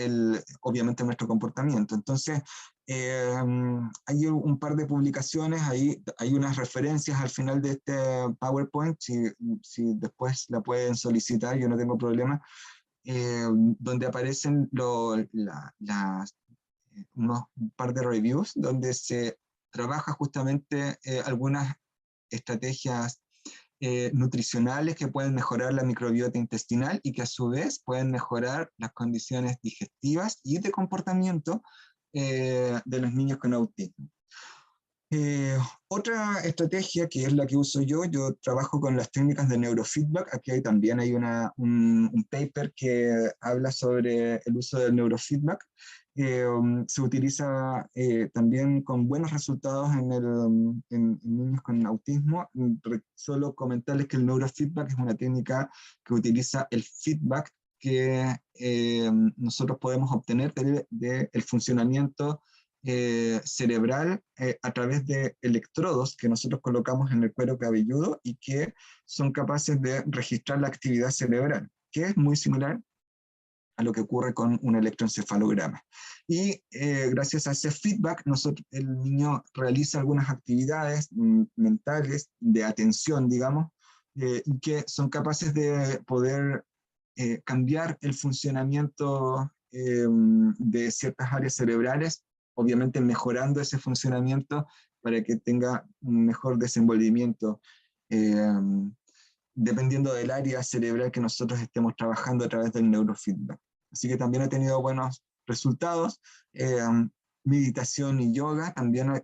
Speaker 2: obviamente nuestro comportamiento. Entonces, hay un par de publicaciones, hay unas referencias al final de este PowerPoint, si después la pueden solicitar, yo no tengo problema, donde aparecen un par de reviews donde se trabaja justamente algunas estrategias nutricionales que pueden mejorar la microbiota intestinal y que a su vez pueden mejorar las condiciones digestivas y de comportamiento de los niños con autismo. Otra estrategia que es la que uso yo trabajo con las técnicas de neurofeedback. Aquí también hay un paper que habla sobre el uso del neurofeedback. Se utiliza también con buenos resultados en niños con autismo. Solo comentarles que el neurofeedback es una técnica que utiliza el feedback que nosotros podemos obtener del funcionamiento cerebral a través de electrodos que nosotros colocamos en el cuero cabelludo y que son capaces de registrar la actividad cerebral, que es muy similar a lo que ocurre con un electroencefalograma. Y gracias a ese feedback, el niño realiza algunas actividades mentales de atención, digamos, y que son capaces de poder cambiar el funcionamiento de ciertas áreas cerebrales, obviamente mejorando ese funcionamiento para que tenga un mejor desenvolvimiento, dependiendo del área cerebral que nosotros estemos trabajando a través del neurofeedback. Así que también he tenido buenos resultados. Meditación y yoga, también hay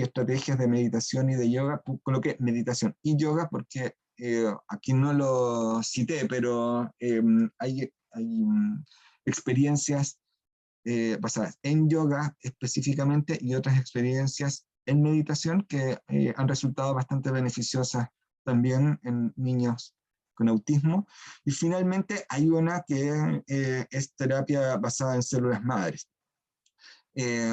Speaker 2: estrategias de meditación y de yoga. Coloqué meditación y yoga porque aquí no lo cité, pero hay experiencias basadas en yoga específicamente y otras experiencias en meditación que han resultado bastante beneficiosas también en niños con autismo. Y finalmente hay una que es terapia basada en células madres.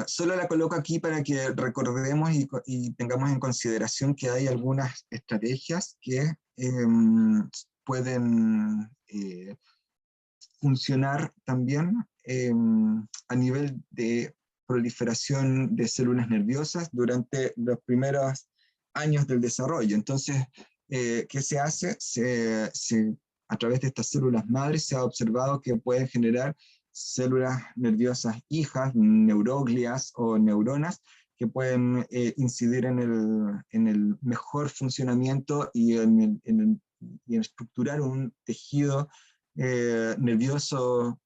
Speaker 2: Solo la coloco aquí para que recordemos y tengamos en consideración que hay algunas estrategias que pueden funcionar también a nivel de proliferación de células nerviosas durante los primeros años del desarrollo. Entonces, ¿qué se hace? A través de estas células madres se ha observado que pueden generar células nerviosas hijas, neuroglias o neuronas, que pueden incidir en el mejor funcionamiento y en estructurar un tejido nervioso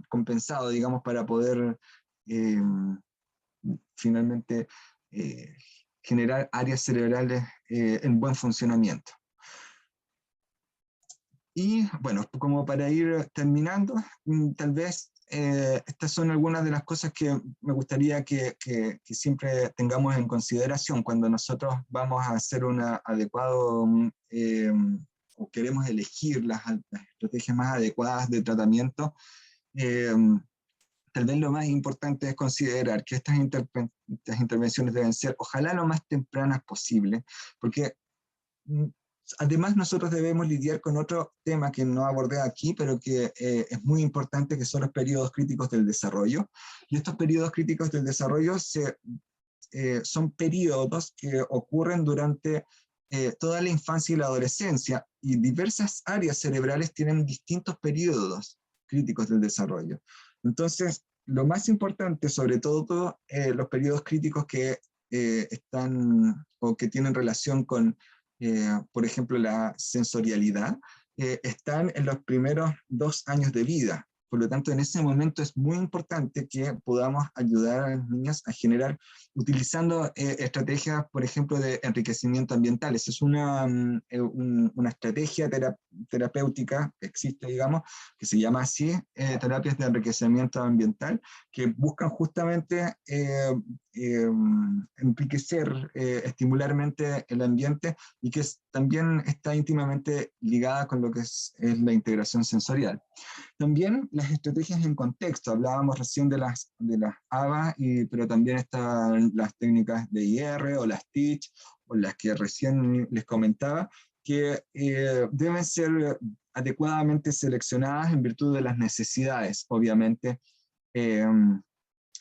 Speaker 2: compensado, digamos, para poder finalmente generar áreas cerebrales en buen funcionamiento. Y bueno, como para ir terminando, tal vez estas son algunas de las cosas que me gustaría que siempre tengamos en consideración cuando nosotros vamos a hacer un adecuado o queremos elegir las estrategias más adecuadas de tratamiento. Tal vez lo más importante es considerar que estas intervenciones deben ser ojalá lo más tempranas posible, porque además nosotros debemos lidiar con otro tema que no abordé aquí, pero que es muy importante, que son los periodos críticos del desarrollo. Y estos periodos críticos del desarrollo son periodos que ocurren durante toda la infancia y la adolescencia, y diversas áreas cerebrales tienen distintos periodos críticos del desarrollo. Entonces, lo más importante, sobre todo los periodos críticos que están o que tienen relación con, por ejemplo, la sensorialidad, están en los primeros 2 años de vida. Por lo tanto, en ese momento es muy importante que podamos ayudar a las niñas a generar, utilizando estrategias, por ejemplo, de enriquecimiento ambiental. Esa es una estrategia terapéutica que existe, digamos, que se llama así, terapias de enriquecimiento ambiental, que buscan justamente enriquecer, estimularmente el ambiente, y que también está íntimamente ligada con lo que es la integración sensorial. También las estrategias en contexto, hablábamos recién de las ABA, pero también están las técnicas de IR o las TEACH, o las que recién les comentaba, que deben ser adecuadamente seleccionadas en virtud de las necesidades, obviamente,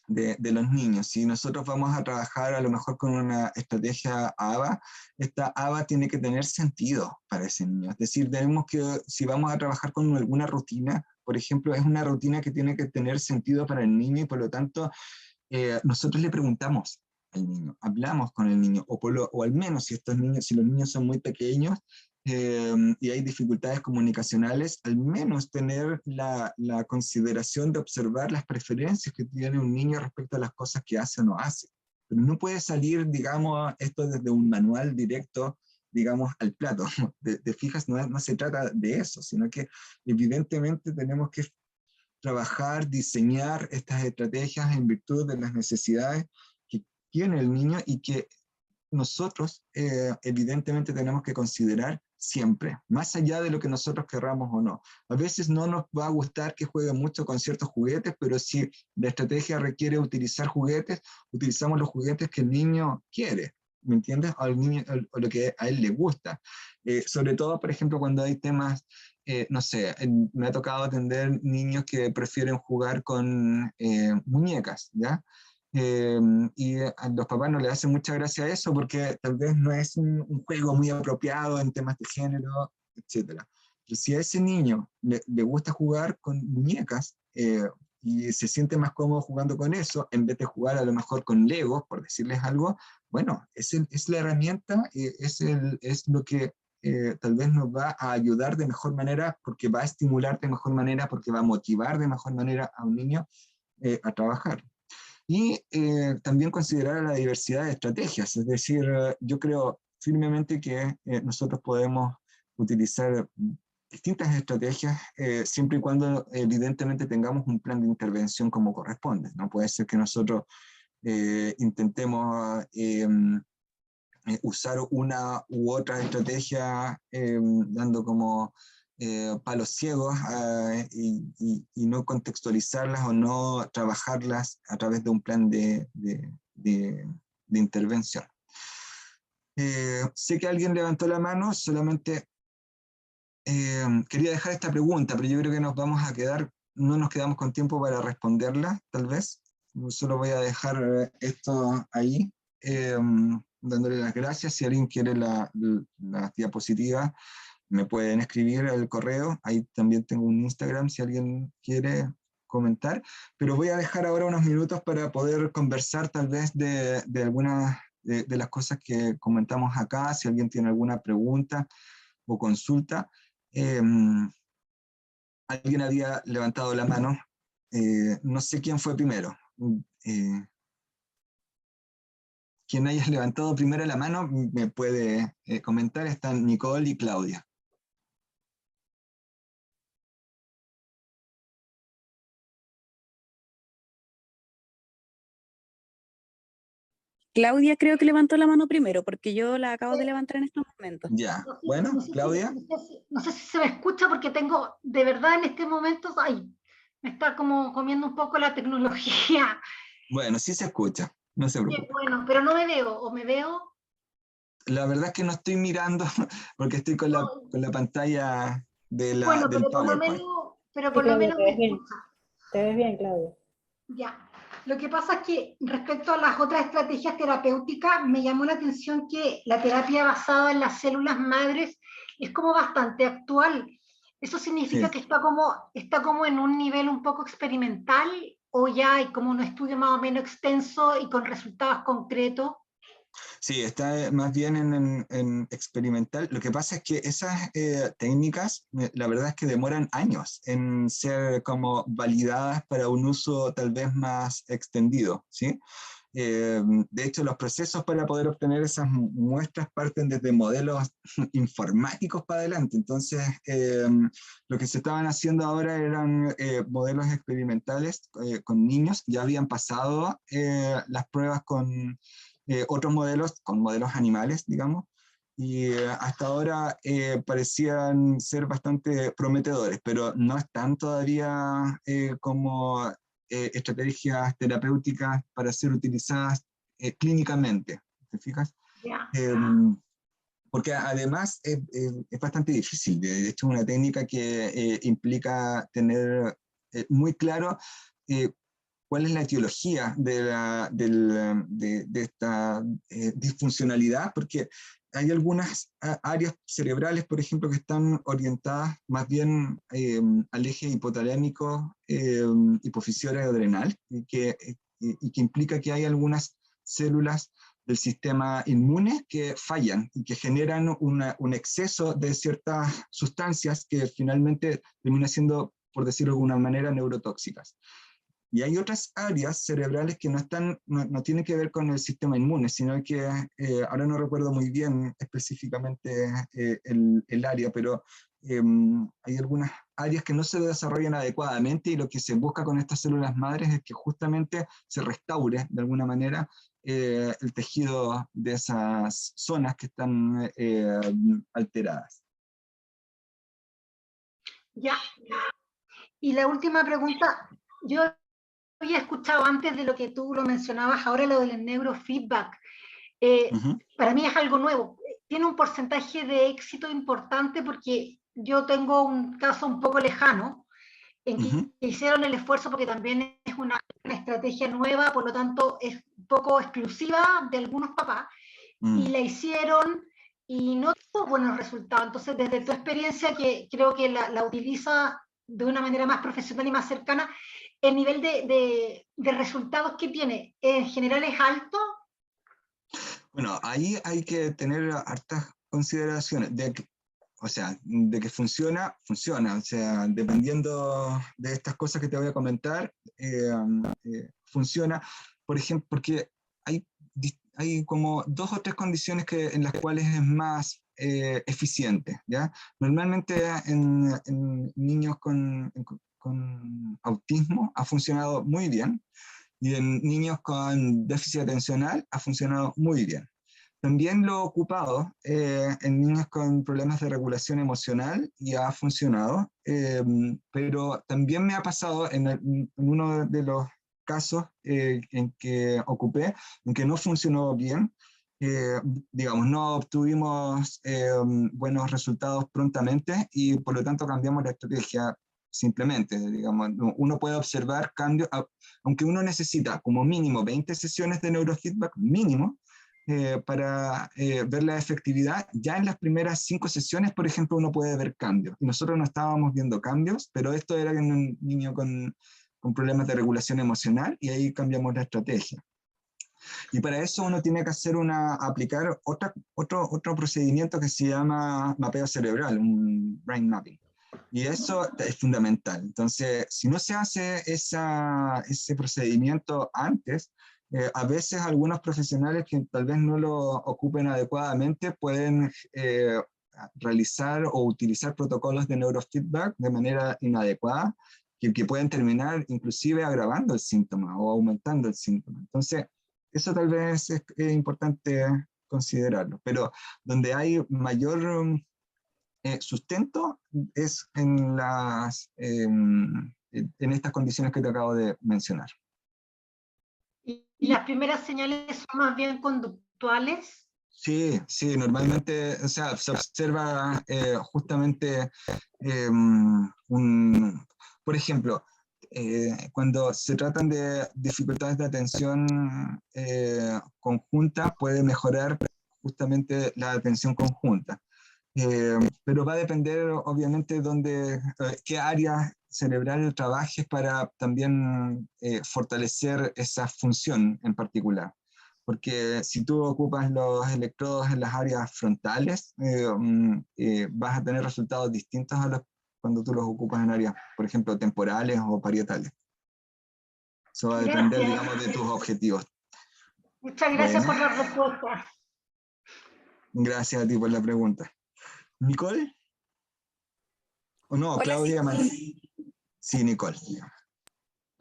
Speaker 2: de los niños. Si nosotros vamos a trabajar a lo mejor con una estrategia ABA, esta ABA tiene que tener sentido para ese niño. Es decir, tenemos que, si vamos a trabajar con alguna rutina, por ejemplo, es una rutina que tiene que tener sentido para el niño, y por lo tanto nosotros le preguntamos al niño, hablamos con el niño, o al menos si los niños son muy pequeños y hay dificultades comunicacionales, al menos tener la consideración de observar las preferencias que tiene un niño respecto a las cosas que hace o no hace. Pero no puede salir, digamos, esto desde un manual directo, digamos, al plato. De fijas, no se trata de eso, sino que evidentemente tenemos que trabajar, diseñar estas estrategias en virtud de las necesidades que tiene el niño, y que nosotros evidentemente tenemos que considerar siempre, más allá de lo que nosotros querramos o no. A veces no nos va a gustar que juegue mucho con ciertos juguetes, pero si la estrategia requiere utilizar juguetes, utilizamos los juguetes que el niño quiere, ¿me entiendes? O lo que a él le gusta. Sobre todo, por ejemplo, cuando hay temas no sé, me ha tocado atender niños que prefieren jugar con muñecas, ¿ya? Y a los papás no les hace mucha gracia eso porque tal vez no es un juego muy apropiado en temas de género, etcétera. Pero si a ese niño le gusta jugar con muñecas y se siente más cómodo jugando con eso, en vez de jugar a lo mejor con Legos, por decirles algo, bueno, es la herramienta, es lo que tal vez nos va a ayudar de mejor manera, porque va a estimular de mejor manera, porque va a motivar de mejor manera a un niño a trabajar. Y también considerar la diversidad de estrategias, es decir, yo creo firmemente que nosotros podemos utilizar distintas estrategias siempre y cuando evidentemente tengamos un plan de intervención como corresponde. No puede ser que nosotros intentemos usar una u otra estrategia dando como palos ciegos y no contextualizarlas o no trabajarlas a través de un plan de intervención. Sé que alguien levantó la mano, solamente quería dejar esta pregunta, pero yo creo que nos vamos a quedar, no nos quedamos con tiempo para responderla, tal vez. Solo voy a dejar esto ahí, dándole las gracias. Si alguien quiere la diapositiva, me pueden escribir al correo. Ahí también tengo un Instagram si alguien quiere comentar. Pero voy a dejar ahora unos minutos para poder conversar tal vez de algunas de las cosas que comentamos acá. Si alguien tiene alguna pregunta o consulta. Alguien había levantado la mano. No sé quién fue primero. Quien haya levantado primero la mano me puede comentar. Están Nicole y Claudia.
Speaker 4: Claudia creo que levantó la mano primero, porque yo la acabo de levantar en estos momentos.
Speaker 2: Ya, bueno, Claudia.
Speaker 5: No sé si se me escucha porque tengo, de verdad en este momento, ay, me está como comiendo un poco la tecnología.
Speaker 2: Bueno, sí se escucha, no se preocupe.
Speaker 5: Bueno, pero no me veo, o me veo.
Speaker 2: La verdad es que no estoy mirando porque estoy con la pantalla del
Speaker 5: pero
Speaker 2: PowerPoint.
Speaker 5: por lo menos me
Speaker 1: escucha. Te ves bien, Claudia.
Speaker 5: Ya. Lo que pasa es que respecto a las otras estrategias terapéuticas, me llamó la atención que la terapia basada en las células madres es como bastante actual. ¿Eso significa que está como en un nivel un poco experimental o ya hay como un estudio más o menos extenso y con resultados concretos?
Speaker 2: Sí, está más bien en experimental. Lo que pasa es que esas técnicas, la verdad es que demoran años en ser como validadas para un uso tal vez más extendido, ¿sí? De hecho, los procesos para poder obtener esas muestras parten desde modelos informáticos para adelante. Entonces, lo que se estaban haciendo ahora eran modelos experimentales con niños. Ya habían pasado las pruebas con otros modelos, con modelos animales, digamos, y hasta ahora parecían ser bastante prometedores, pero no están todavía como estrategias terapéuticas para ser utilizadas clínicamente, ¿te fijas?
Speaker 5: Ya.
Speaker 2: Porque además es bastante difícil, de hecho es una técnica que implica tener muy claro cuál es la etiología de esta disfuncionalidad, porque hay algunas áreas cerebrales, por ejemplo, que están orientadas más bien al eje hipotalámico, hipofisiario adrenal, y que implica que hay algunas células del sistema inmune que fallan y que generan un exceso de ciertas sustancias que finalmente terminan siendo, por decirlo de alguna manera, neurotóxicas. Y hay otras áreas cerebrales que no tienen que ver con el sistema inmune, sino que ahora no recuerdo muy bien específicamente el área, pero hay algunas áreas que no se desarrollan adecuadamente y lo que se busca con estas células madres es que justamente se restaure de alguna manera el tejido de esas zonas que están alteradas.
Speaker 5: Ya. Y la última pregunta, yo había escuchado antes de lo que tú lo mencionabas ahora, lo del neurofeedback. Para mí es algo nuevo. Tiene un porcentaje de éxito importante porque yo tengo un caso un poco lejano en que
Speaker 2: Ujú.
Speaker 5: hicieron el esfuerzo porque también es una estrategia nueva, por lo tanto es un poco exclusiva de algunos papás, y
Speaker 2: Mm.
Speaker 5: la hicieron y no tuvo buenos resultados. Entonces, desde tu experiencia, que creo que la utiliza de una manera más profesional y más cercana, el nivel de resultados que tiene en general es alto.
Speaker 2: Bueno, ahí hay que tener hartas consideraciones. O sea, de que funciona, funciona. O sea, dependiendo de estas cosas que te voy a comentar, funciona. Por ejemplo, porque hay como 2 o 3 condiciones en las cuales es más eficiente, ¿ya? Normalmente en niños con autismo ha funcionado muy bien, y en niños con déficit atencional ha funcionado muy bien. También lo he ocupado en niños con problemas de regulación emocional y ha funcionado, pero también me ha pasado en uno de los casos en que ocupé, en que no funcionó bien. eh, digamos, no obtuvimos buenos resultados prontamente y por lo tanto cambiamos la estrategia simplemente. Digamos, uno puede observar cambios, aunque uno necesita como mínimo 20 sesiones de neurofeedback, mínimo, para ver la efectividad. Ya en las primeras 5 sesiones, por ejemplo, uno puede ver cambios. Y nosotros no estábamos viendo cambios, pero esto era en un niño con problemas de regulación emocional y ahí cambiamos la estrategia. Y para eso uno tiene que aplicar otro procedimiento que se llama mapeo cerebral, un brain mapping. Y eso es fundamental. Entonces, si no se hace ese procedimiento antes, a veces algunos profesionales que tal vez no lo ocupen adecuadamente pueden realizar o utilizar protocolos de neurofeedback de manera inadecuada, que pueden terminar inclusive agravando el síntoma o aumentando el síntoma. Entonces, eso tal vez es importante considerarlo, pero donde hay mayor sustento es en estas condiciones que te acabo de mencionar.
Speaker 5: Y las primeras señales son más bien conductuales.
Speaker 2: Sí, sí, normalmente, o sea, se observa justamente por ejemplo, cuando se tratan de dificultades de atención conjunta, puede mejorar justamente la atención conjunta. Pero va a depender, obviamente, qué área cerebral trabajes para también fortalecer esa función en particular. Porque si tú ocupas los electrodos en las áreas frontales, vas a tener resultados distintos a los cuando tú los ocupas en áreas, por ejemplo, temporales o parietales. Eso va a depender,
Speaker 5: Gracias.
Speaker 2: digamos, de tus objetivos.
Speaker 5: Muchas gracias
Speaker 2: Bueno,
Speaker 5: por la respuesta.
Speaker 2: gracias a ti por la pregunta. ¿Nicole? ¿O no?
Speaker 4: Hola,
Speaker 2: Claudia.
Speaker 4: sí.
Speaker 2: Sí, Nicole.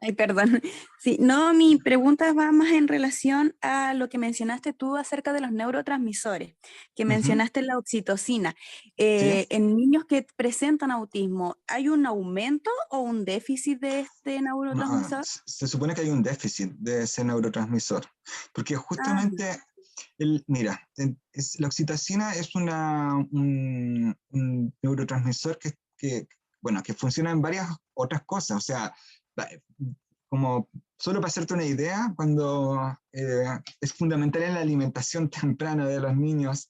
Speaker 4: Ay, perdón. Sí, no, mi pregunta va más en relación a lo que mencionaste tú acerca de los neurotransmisores, que
Speaker 2: Ujú.
Speaker 4: mencionaste la oxitocina.
Speaker 2: ¿Sí?
Speaker 4: En niños que presentan autismo, ¿hay un aumento o un déficit de este
Speaker 2: No,
Speaker 4: neurotransmisor?
Speaker 2: se supone que hay un déficit de ese neurotransmisor, porque
Speaker 4: Ah,
Speaker 2: justamente, mira, la oxitocina es un neurotransmisor bueno, que funciona en varias otras cosas. O sea, va- como solo para hacerte una idea, cuando es fundamental en la alimentación temprana de los niños,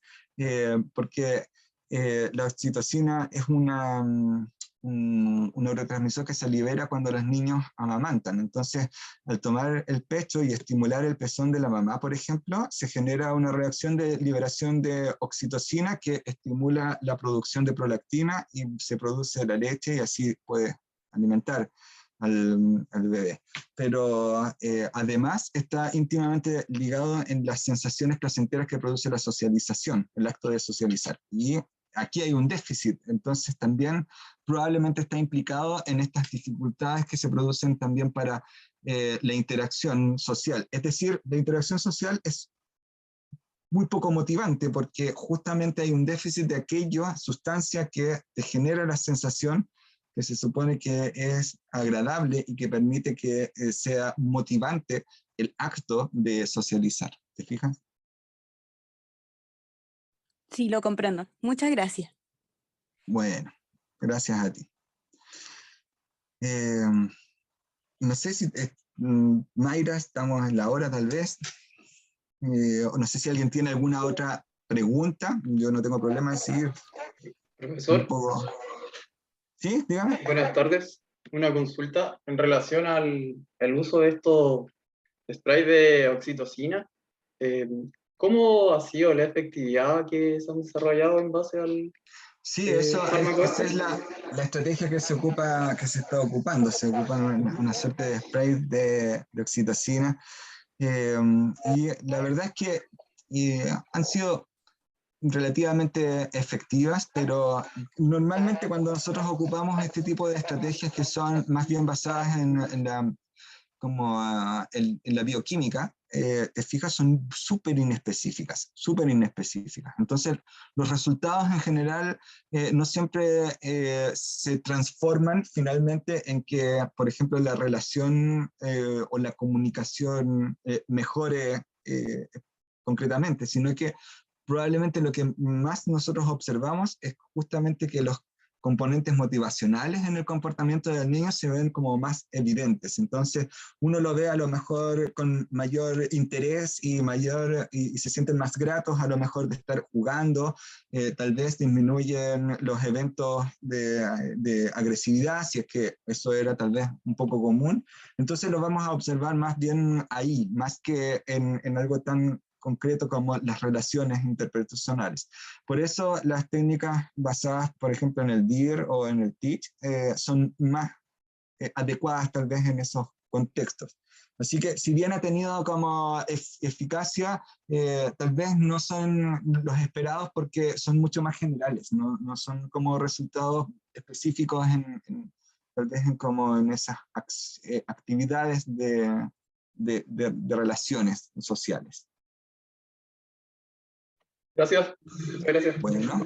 Speaker 2: porque la oxitocina es un neurotransmisor que se libera cuando los niños amamantan. Entonces, al tomar el pecho y estimular el pezón de la mamá, por ejemplo, se genera una reacción de liberación de oxitocina que estimula la producción de prolactina y se produce la leche y así puede alimentar al bebé. Pero además está íntimamente ligado en las sensaciones placenteras que produce la socialización, el acto de socializar. Y aquí hay un déficit, entonces también probablemente está implicado en estas dificultades que se producen también para la interacción social. Es decir, la interacción social es muy poco motivante porque justamente hay un déficit de aquella sustancia que te genera la sensación que se supone que es agradable y que permite que sea motivante el acto de socializar. ¿Te fijas?
Speaker 4: sí, lo comprendo. Muchas gracias.
Speaker 2: Bueno, Gracias a ti. No sé si, Mayra, estamos en la hora tal vez. O no sé si alguien tiene alguna otra pregunta. Yo no tengo problema en seguir
Speaker 6: Profesor,
Speaker 2: un poco. ¿Sí? Dígame.
Speaker 6: buenas tardes. Una consulta en relación al uso de estos sprays de oxitocina. ¿Cómo ha sido la efectividad que se han desarrollado en base al
Speaker 2: Sí,
Speaker 6: fármaco
Speaker 2: esa
Speaker 6: este?
Speaker 2: es la estrategia que se está ocupando. Se ocupa una suerte de spray de oxitocina. Y la verdad es que han sido relativamente efectivas, pero normalmente cuando nosotros ocupamos este tipo de estrategias que son más bien basadas en la bioquímica, te fijas, son súper inespecíficas, súper inespecíficas. Entonces, los resultados en general no siempre se transforman finalmente en que, por ejemplo, la relación o la comunicación mejore concretamente, sino que probablemente lo que más nosotros observamos es justamente que los componentes motivacionales en el comportamiento del niño se ven como más evidentes. Entonces, uno lo ve a lo mejor con mayor interés y se sienten más gratos a lo mejor de estar jugando. Tal vez disminuyen los eventos de agresividad, si es que eso era tal vez un poco común. Entonces, lo vamos a observar más bien ahí, más que en algo tan concreto como las relaciones interpersonales. Por eso las técnicas basadas, por ejemplo, en el DIR o en el TEACH son más adecuadas tal vez en esos contextos. Así que si bien ha tenido como eficacia, tal vez no son los esperados porque son mucho más generales, no son como resultados específicos tal vez como en esas actividades de relaciones sociales.
Speaker 6: Gracias. Muchas gracias.
Speaker 2: Bueno.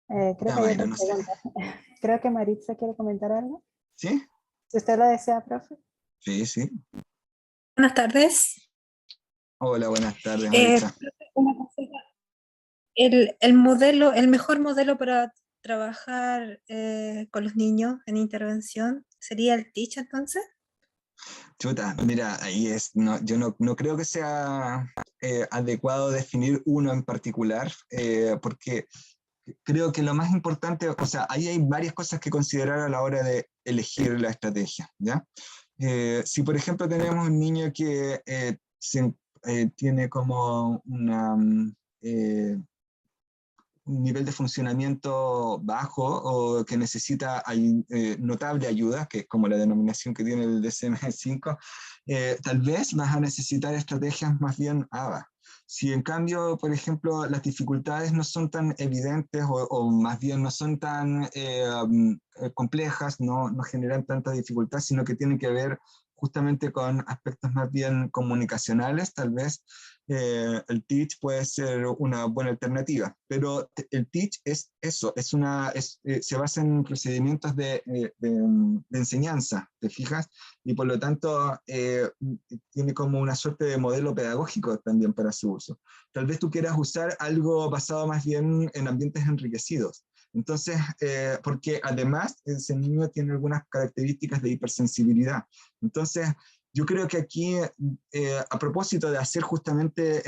Speaker 1: Creo que hay otra pregunta. Creo que Maritza quiere comentar algo.
Speaker 2: ¿Sí?
Speaker 1: Si usted lo desea, profe.
Speaker 2: Sí, sí.
Speaker 7: Buenas tardes.
Speaker 2: Hola, buenas tardes, Maritza.
Speaker 7: Una consulta. El mejor modelo para trabajar con los niños en intervención sería el TEACH, entonces.
Speaker 2: Chuta, mira, ahí yo no creo que sea adecuado definir uno en particular, porque creo que lo más importante, o sea, ahí hay varias cosas que considerar a la hora de elegir la estrategia, ¿ya? Si por ejemplo tenemos un niño que tiene como un nivel de funcionamiento bajo o que necesita notable ayuda, que es como la denominación que tiene el DSM-5, tal vez vas a necesitar estrategias más bien ABA. Si en cambio, por ejemplo, las dificultades no son tan evidentes o más bien no son tan complejas, no generan tanta dificultad, sino que tienen que ver justamente con aspectos más bien comunicacionales, tal vez el TEACH puede ser una buena alternativa, pero el TEACH es eso, se basa en procedimientos de enseñanza, ¿te fijas? Y por lo tanto tiene como una suerte de modelo pedagógico también para su uso. Tal vez tú quieras usar algo basado más bien en ambientes enriquecidos. Entonces, porque además ese niño tiene algunas características de hipersensibilidad. Entonces, yo creo que aquí, a propósito de hacer justamente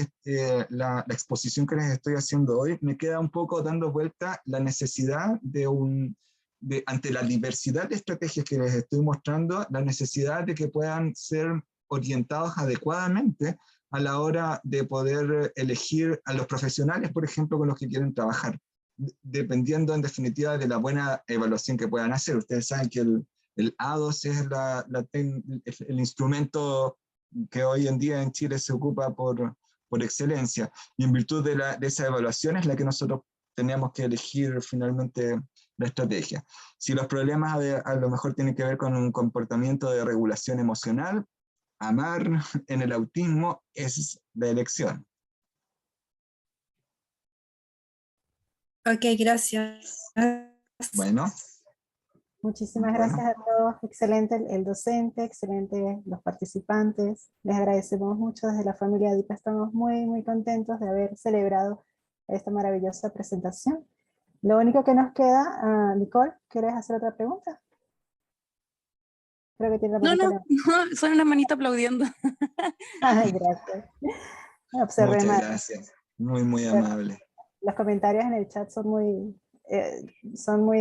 Speaker 2: la exposición que les estoy haciendo hoy, me queda un poco dando vuelta la necesidad ante la diversidad de estrategias que les estoy mostrando, la necesidad de que puedan ser orientados adecuadamente a la hora de poder elegir a los profesionales, por ejemplo, con los que quieren trabajar, dependiendo en definitiva de la buena evaluación que puedan hacer. Ustedes saben que el A2 es el instrumento que hoy en día en Chile se ocupa por excelencia, y en virtud de esa evaluación es la que nosotros tenemos que elegir finalmente la estrategia. Si los problemas a lo mejor tienen que ver con un comportamiento de regulación emocional, AMAR en el autismo es la elección.
Speaker 7: Ok, gracias.
Speaker 2: Bueno,
Speaker 1: Muchísimas
Speaker 2: Bueno.
Speaker 1: gracias a todos. Excelente el docente, excelente los participantes. Les agradecemos mucho desde la familia ADIPA. Estamos muy, muy contentos de haber celebrado esta maravillosa presentación. Lo único que nos queda, Nicole, ¿quieres hacer otra pregunta? Creo que tiene la
Speaker 4: No,
Speaker 1: manita
Speaker 4: no,
Speaker 1: levantada.
Speaker 4: no, son una manita aplaudiendo.
Speaker 1: Ay, gracias. Observé
Speaker 2: Muchas
Speaker 1: mal.
Speaker 2: gracias. Muy amable.
Speaker 1: Los comentarios en el chat son muy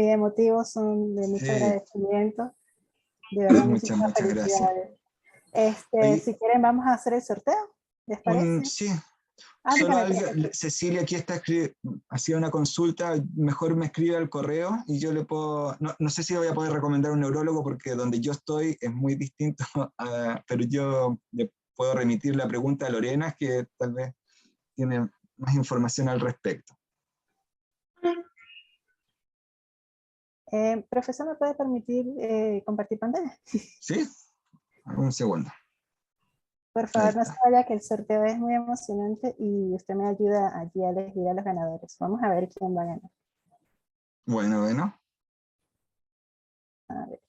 Speaker 1: emotivos, son de mucho
Speaker 2: Sí.
Speaker 1: agradecimiento. De verdad,
Speaker 2: Muchas
Speaker 1: muchísimas
Speaker 2: gracias.
Speaker 1: felicidades.
Speaker 2: Oye,
Speaker 1: Si quieren, vamos a hacer el sorteo. ¿Les parece?
Speaker 2: sí,
Speaker 1: Ah,
Speaker 2: solo
Speaker 1: dígame, profesor.
Speaker 2: Cecilia aquí hacía una consulta, mejor me escribe al correo y yo le puedo, no sé si voy a poder recomendar un neurólogo porque donde yo estoy es muy distinto, pero yo le puedo remitir la pregunta a Lorena, que tal vez tiene más información al respecto.
Speaker 1: Profesor, ¿me puede permitir compartir pantalla?
Speaker 2: ¿Sí? Un segundo.
Speaker 1: Por
Speaker 2: Ahí
Speaker 1: favor, no se
Speaker 2: está.
Speaker 1: vaya, que el sorteo es muy emocionante y usted me ayuda allí a elegir a los ganadores. Vamos a ver quién va a ganar.
Speaker 2: Bueno.
Speaker 1: A ver.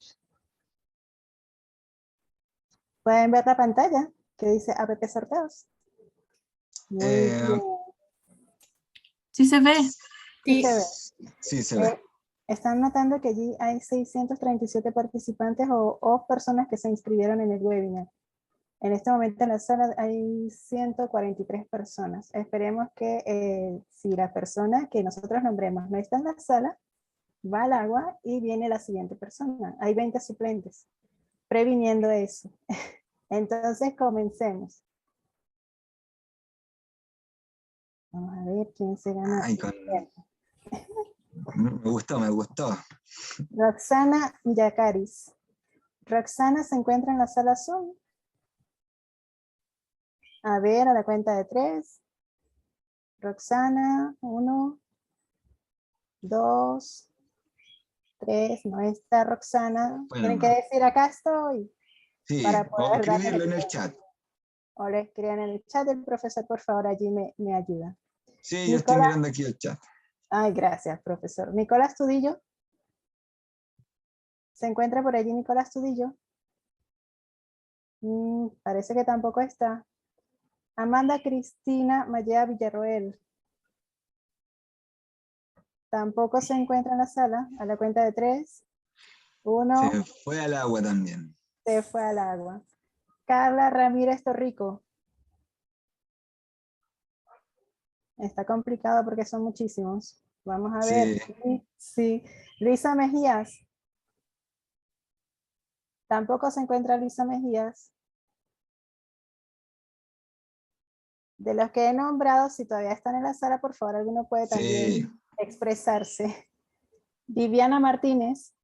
Speaker 1: ¿Pueden ver la pantalla que dice APP Sorteos? Muy bien.
Speaker 8: Sí se ve.
Speaker 1: Sí se ve.
Speaker 2: Sí, se ve.
Speaker 1: Están notando que allí hay 637 participantes o personas que se inscribieron en el webinar. En este momento en la sala hay 143 personas. Esperemos que si la persona que nosotros nombremos no está en la sala, va al agua y viene la siguiente persona. Hay 20 suplentes, previniendo eso. Entonces comencemos. Vamos a ver quién se gana.
Speaker 2: Ay, me gustó.
Speaker 1: Roxana Yacaris. Roxana se encuentra en la sala Zoom. A ver, a la cuenta de 3. Roxana, 1, 2, 3. No está Roxana.
Speaker 2: Bueno,
Speaker 1: Tienen que decir acá estoy
Speaker 2: sí,
Speaker 1: para
Speaker 2: o
Speaker 1: poder darle
Speaker 2: escribirlo
Speaker 1: el
Speaker 2: en el
Speaker 1: tiempo.
Speaker 2: chat.
Speaker 1: O le escriban en el chat. El profesor, por favor, allí me ayuda.
Speaker 2: Sí, yo estoy mirando aquí el chat.
Speaker 1: Ay, gracias, profesor. Nicolás Tudillo. ¿Se encuentra por allí Nicolás Tudillo? Parece que tampoco está. Amanda Cristina Maya Villarroel. Tampoco se encuentra en la sala. A la cuenta de 3. 1.
Speaker 2: Se fue al agua también.
Speaker 1: Se fue al agua. Carla Ramírez Torrico. Está complicado porque son muchísimos. Vamos a ver. Sí. Luisa Mejías. Tampoco se encuentra Luisa Mejías. De los que he nombrado, si todavía están en la sala, por favor, alguno puede también expresarse. Viviana Martínez.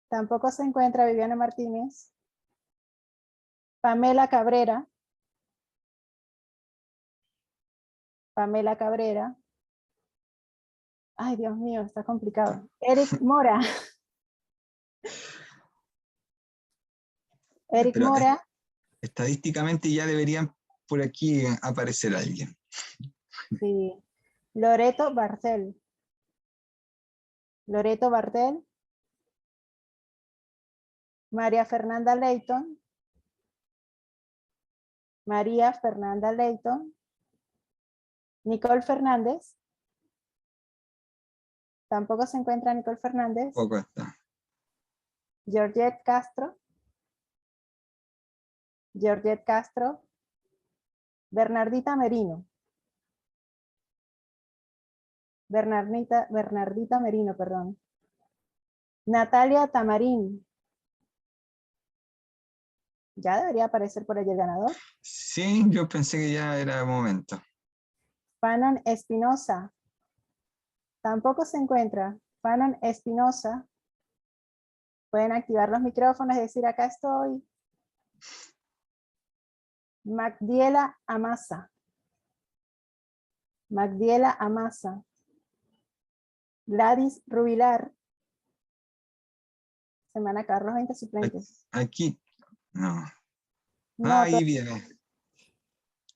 Speaker 1: Tampoco se encuentra Viviana Martínez. Pamela Cabrera. Pamela Cabrera. Ay, Dios mío, está complicado. Eric Mora. Eric
Speaker 2: Pero
Speaker 1: Mora.
Speaker 2: estadísticamente ya deberían por aquí aparecer alguien.
Speaker 1: Sí. Loreto Bartel. Loreto Bartel. María Fernanda Leighton. María Fernanda Leighton. Nicole Fernández. Tampoco se encuentra Nicole Fernández.
Speaker 2: Poco está.
Speaker 1: Georgette Castro. Georgette Castro. Bernardita Merino. Bernardita Merino, perdón. Natalia Tamarín. Ya debería aparecer por allí el ganador.
Speaker 2: Sí, yo pensé que ya era el momento.
Speaker 1: Fanon Espinosa. Tampoco se encuentra. Fanon Espinosa. Pueden activar los micrófonos y decir acá estoy. Magdiela Amasa. Magdiela Amasa. Gladys Rubilar. Se me van a acabar los 20 suplentes.
Speaker 2: Aquí, no.
Speaker 1: No,
Speaker 2: Ahí viene.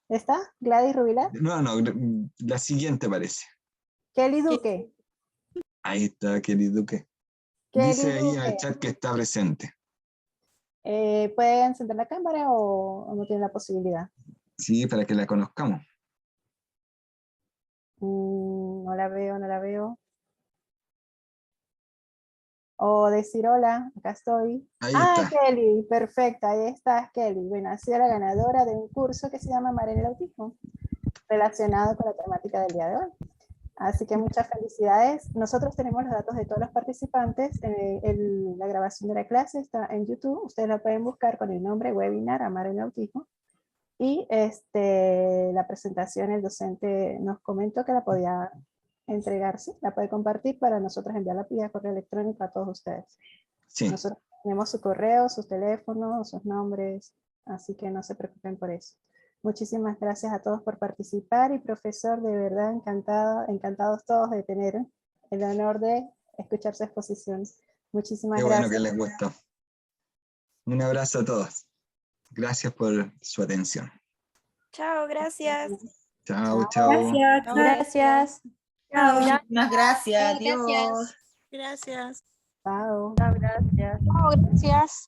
Speaker 1: ¿está? Gladys Rubilar.
Speaker 2: No, la siguiente parece.
Speaker 1: Kelly Duque.
Speaker 2: Ahí está, querido Duque. Dice ahí en el
Speaker 1: Kelly,
Speaker 2: chat que está presente.
Speaker 1: ¿puede encender la cámara o no tiene la posibilidad?
Speaker 2: Sí, para que la conozcamos.
Speaker 1: No la veo, no la veo. O decir hola, acá estoy.
Speaker 2: Ahí
Speaker 1: Ah,
Speaker 2: está.
Speaker 1: Kelly, perfecta, ahí estás, Kelly. Bueno, ha sido la ganadora de un curso que se llama Amar en el Autismo, relacionado con la temática del día de hoy. Así que muchas felicidades. Nosotros tenemos los datos de todos los participantes. La grabación de la clase está en YouTube. Ustedes la pueden buscar con el nombre webinar Amar en el Autismo. Y la presentación, el docente nos comentó que la podía entregarse, la puede compartir para nosotros enviarla vía correo electrónico a todos ustedes.
Speaker 2: Sí.
Speaker 1: Nosotros tenemos su correo, sus teléfonos, sus nombres, así que no se preocupen por eso. Muchísimas gracias a todos por participar y profesor, de verdad encantados todos de tener el honor de escuchar su exposición. Muchísimas
Speaker 2: Qué bueno
Speaker 1: gracias.
Speaker 2: que les gustó. Un abrazo a todos. Gracias por su atención.
Speaker 4: Chao, gracias.
Speaker 2: Chao, chao.
Speaker 8: Gracias. Chao.
Speaker 1: Gracias.
Speaker 8: Chao.
Speaker 7: Muchísimas gracias.
Speaker 9: Gracias.
Speaker 7: Adiós.
Speaker 4: Gracias.
Speaker 1: Chao.
Speaker 9: Chao, gracias.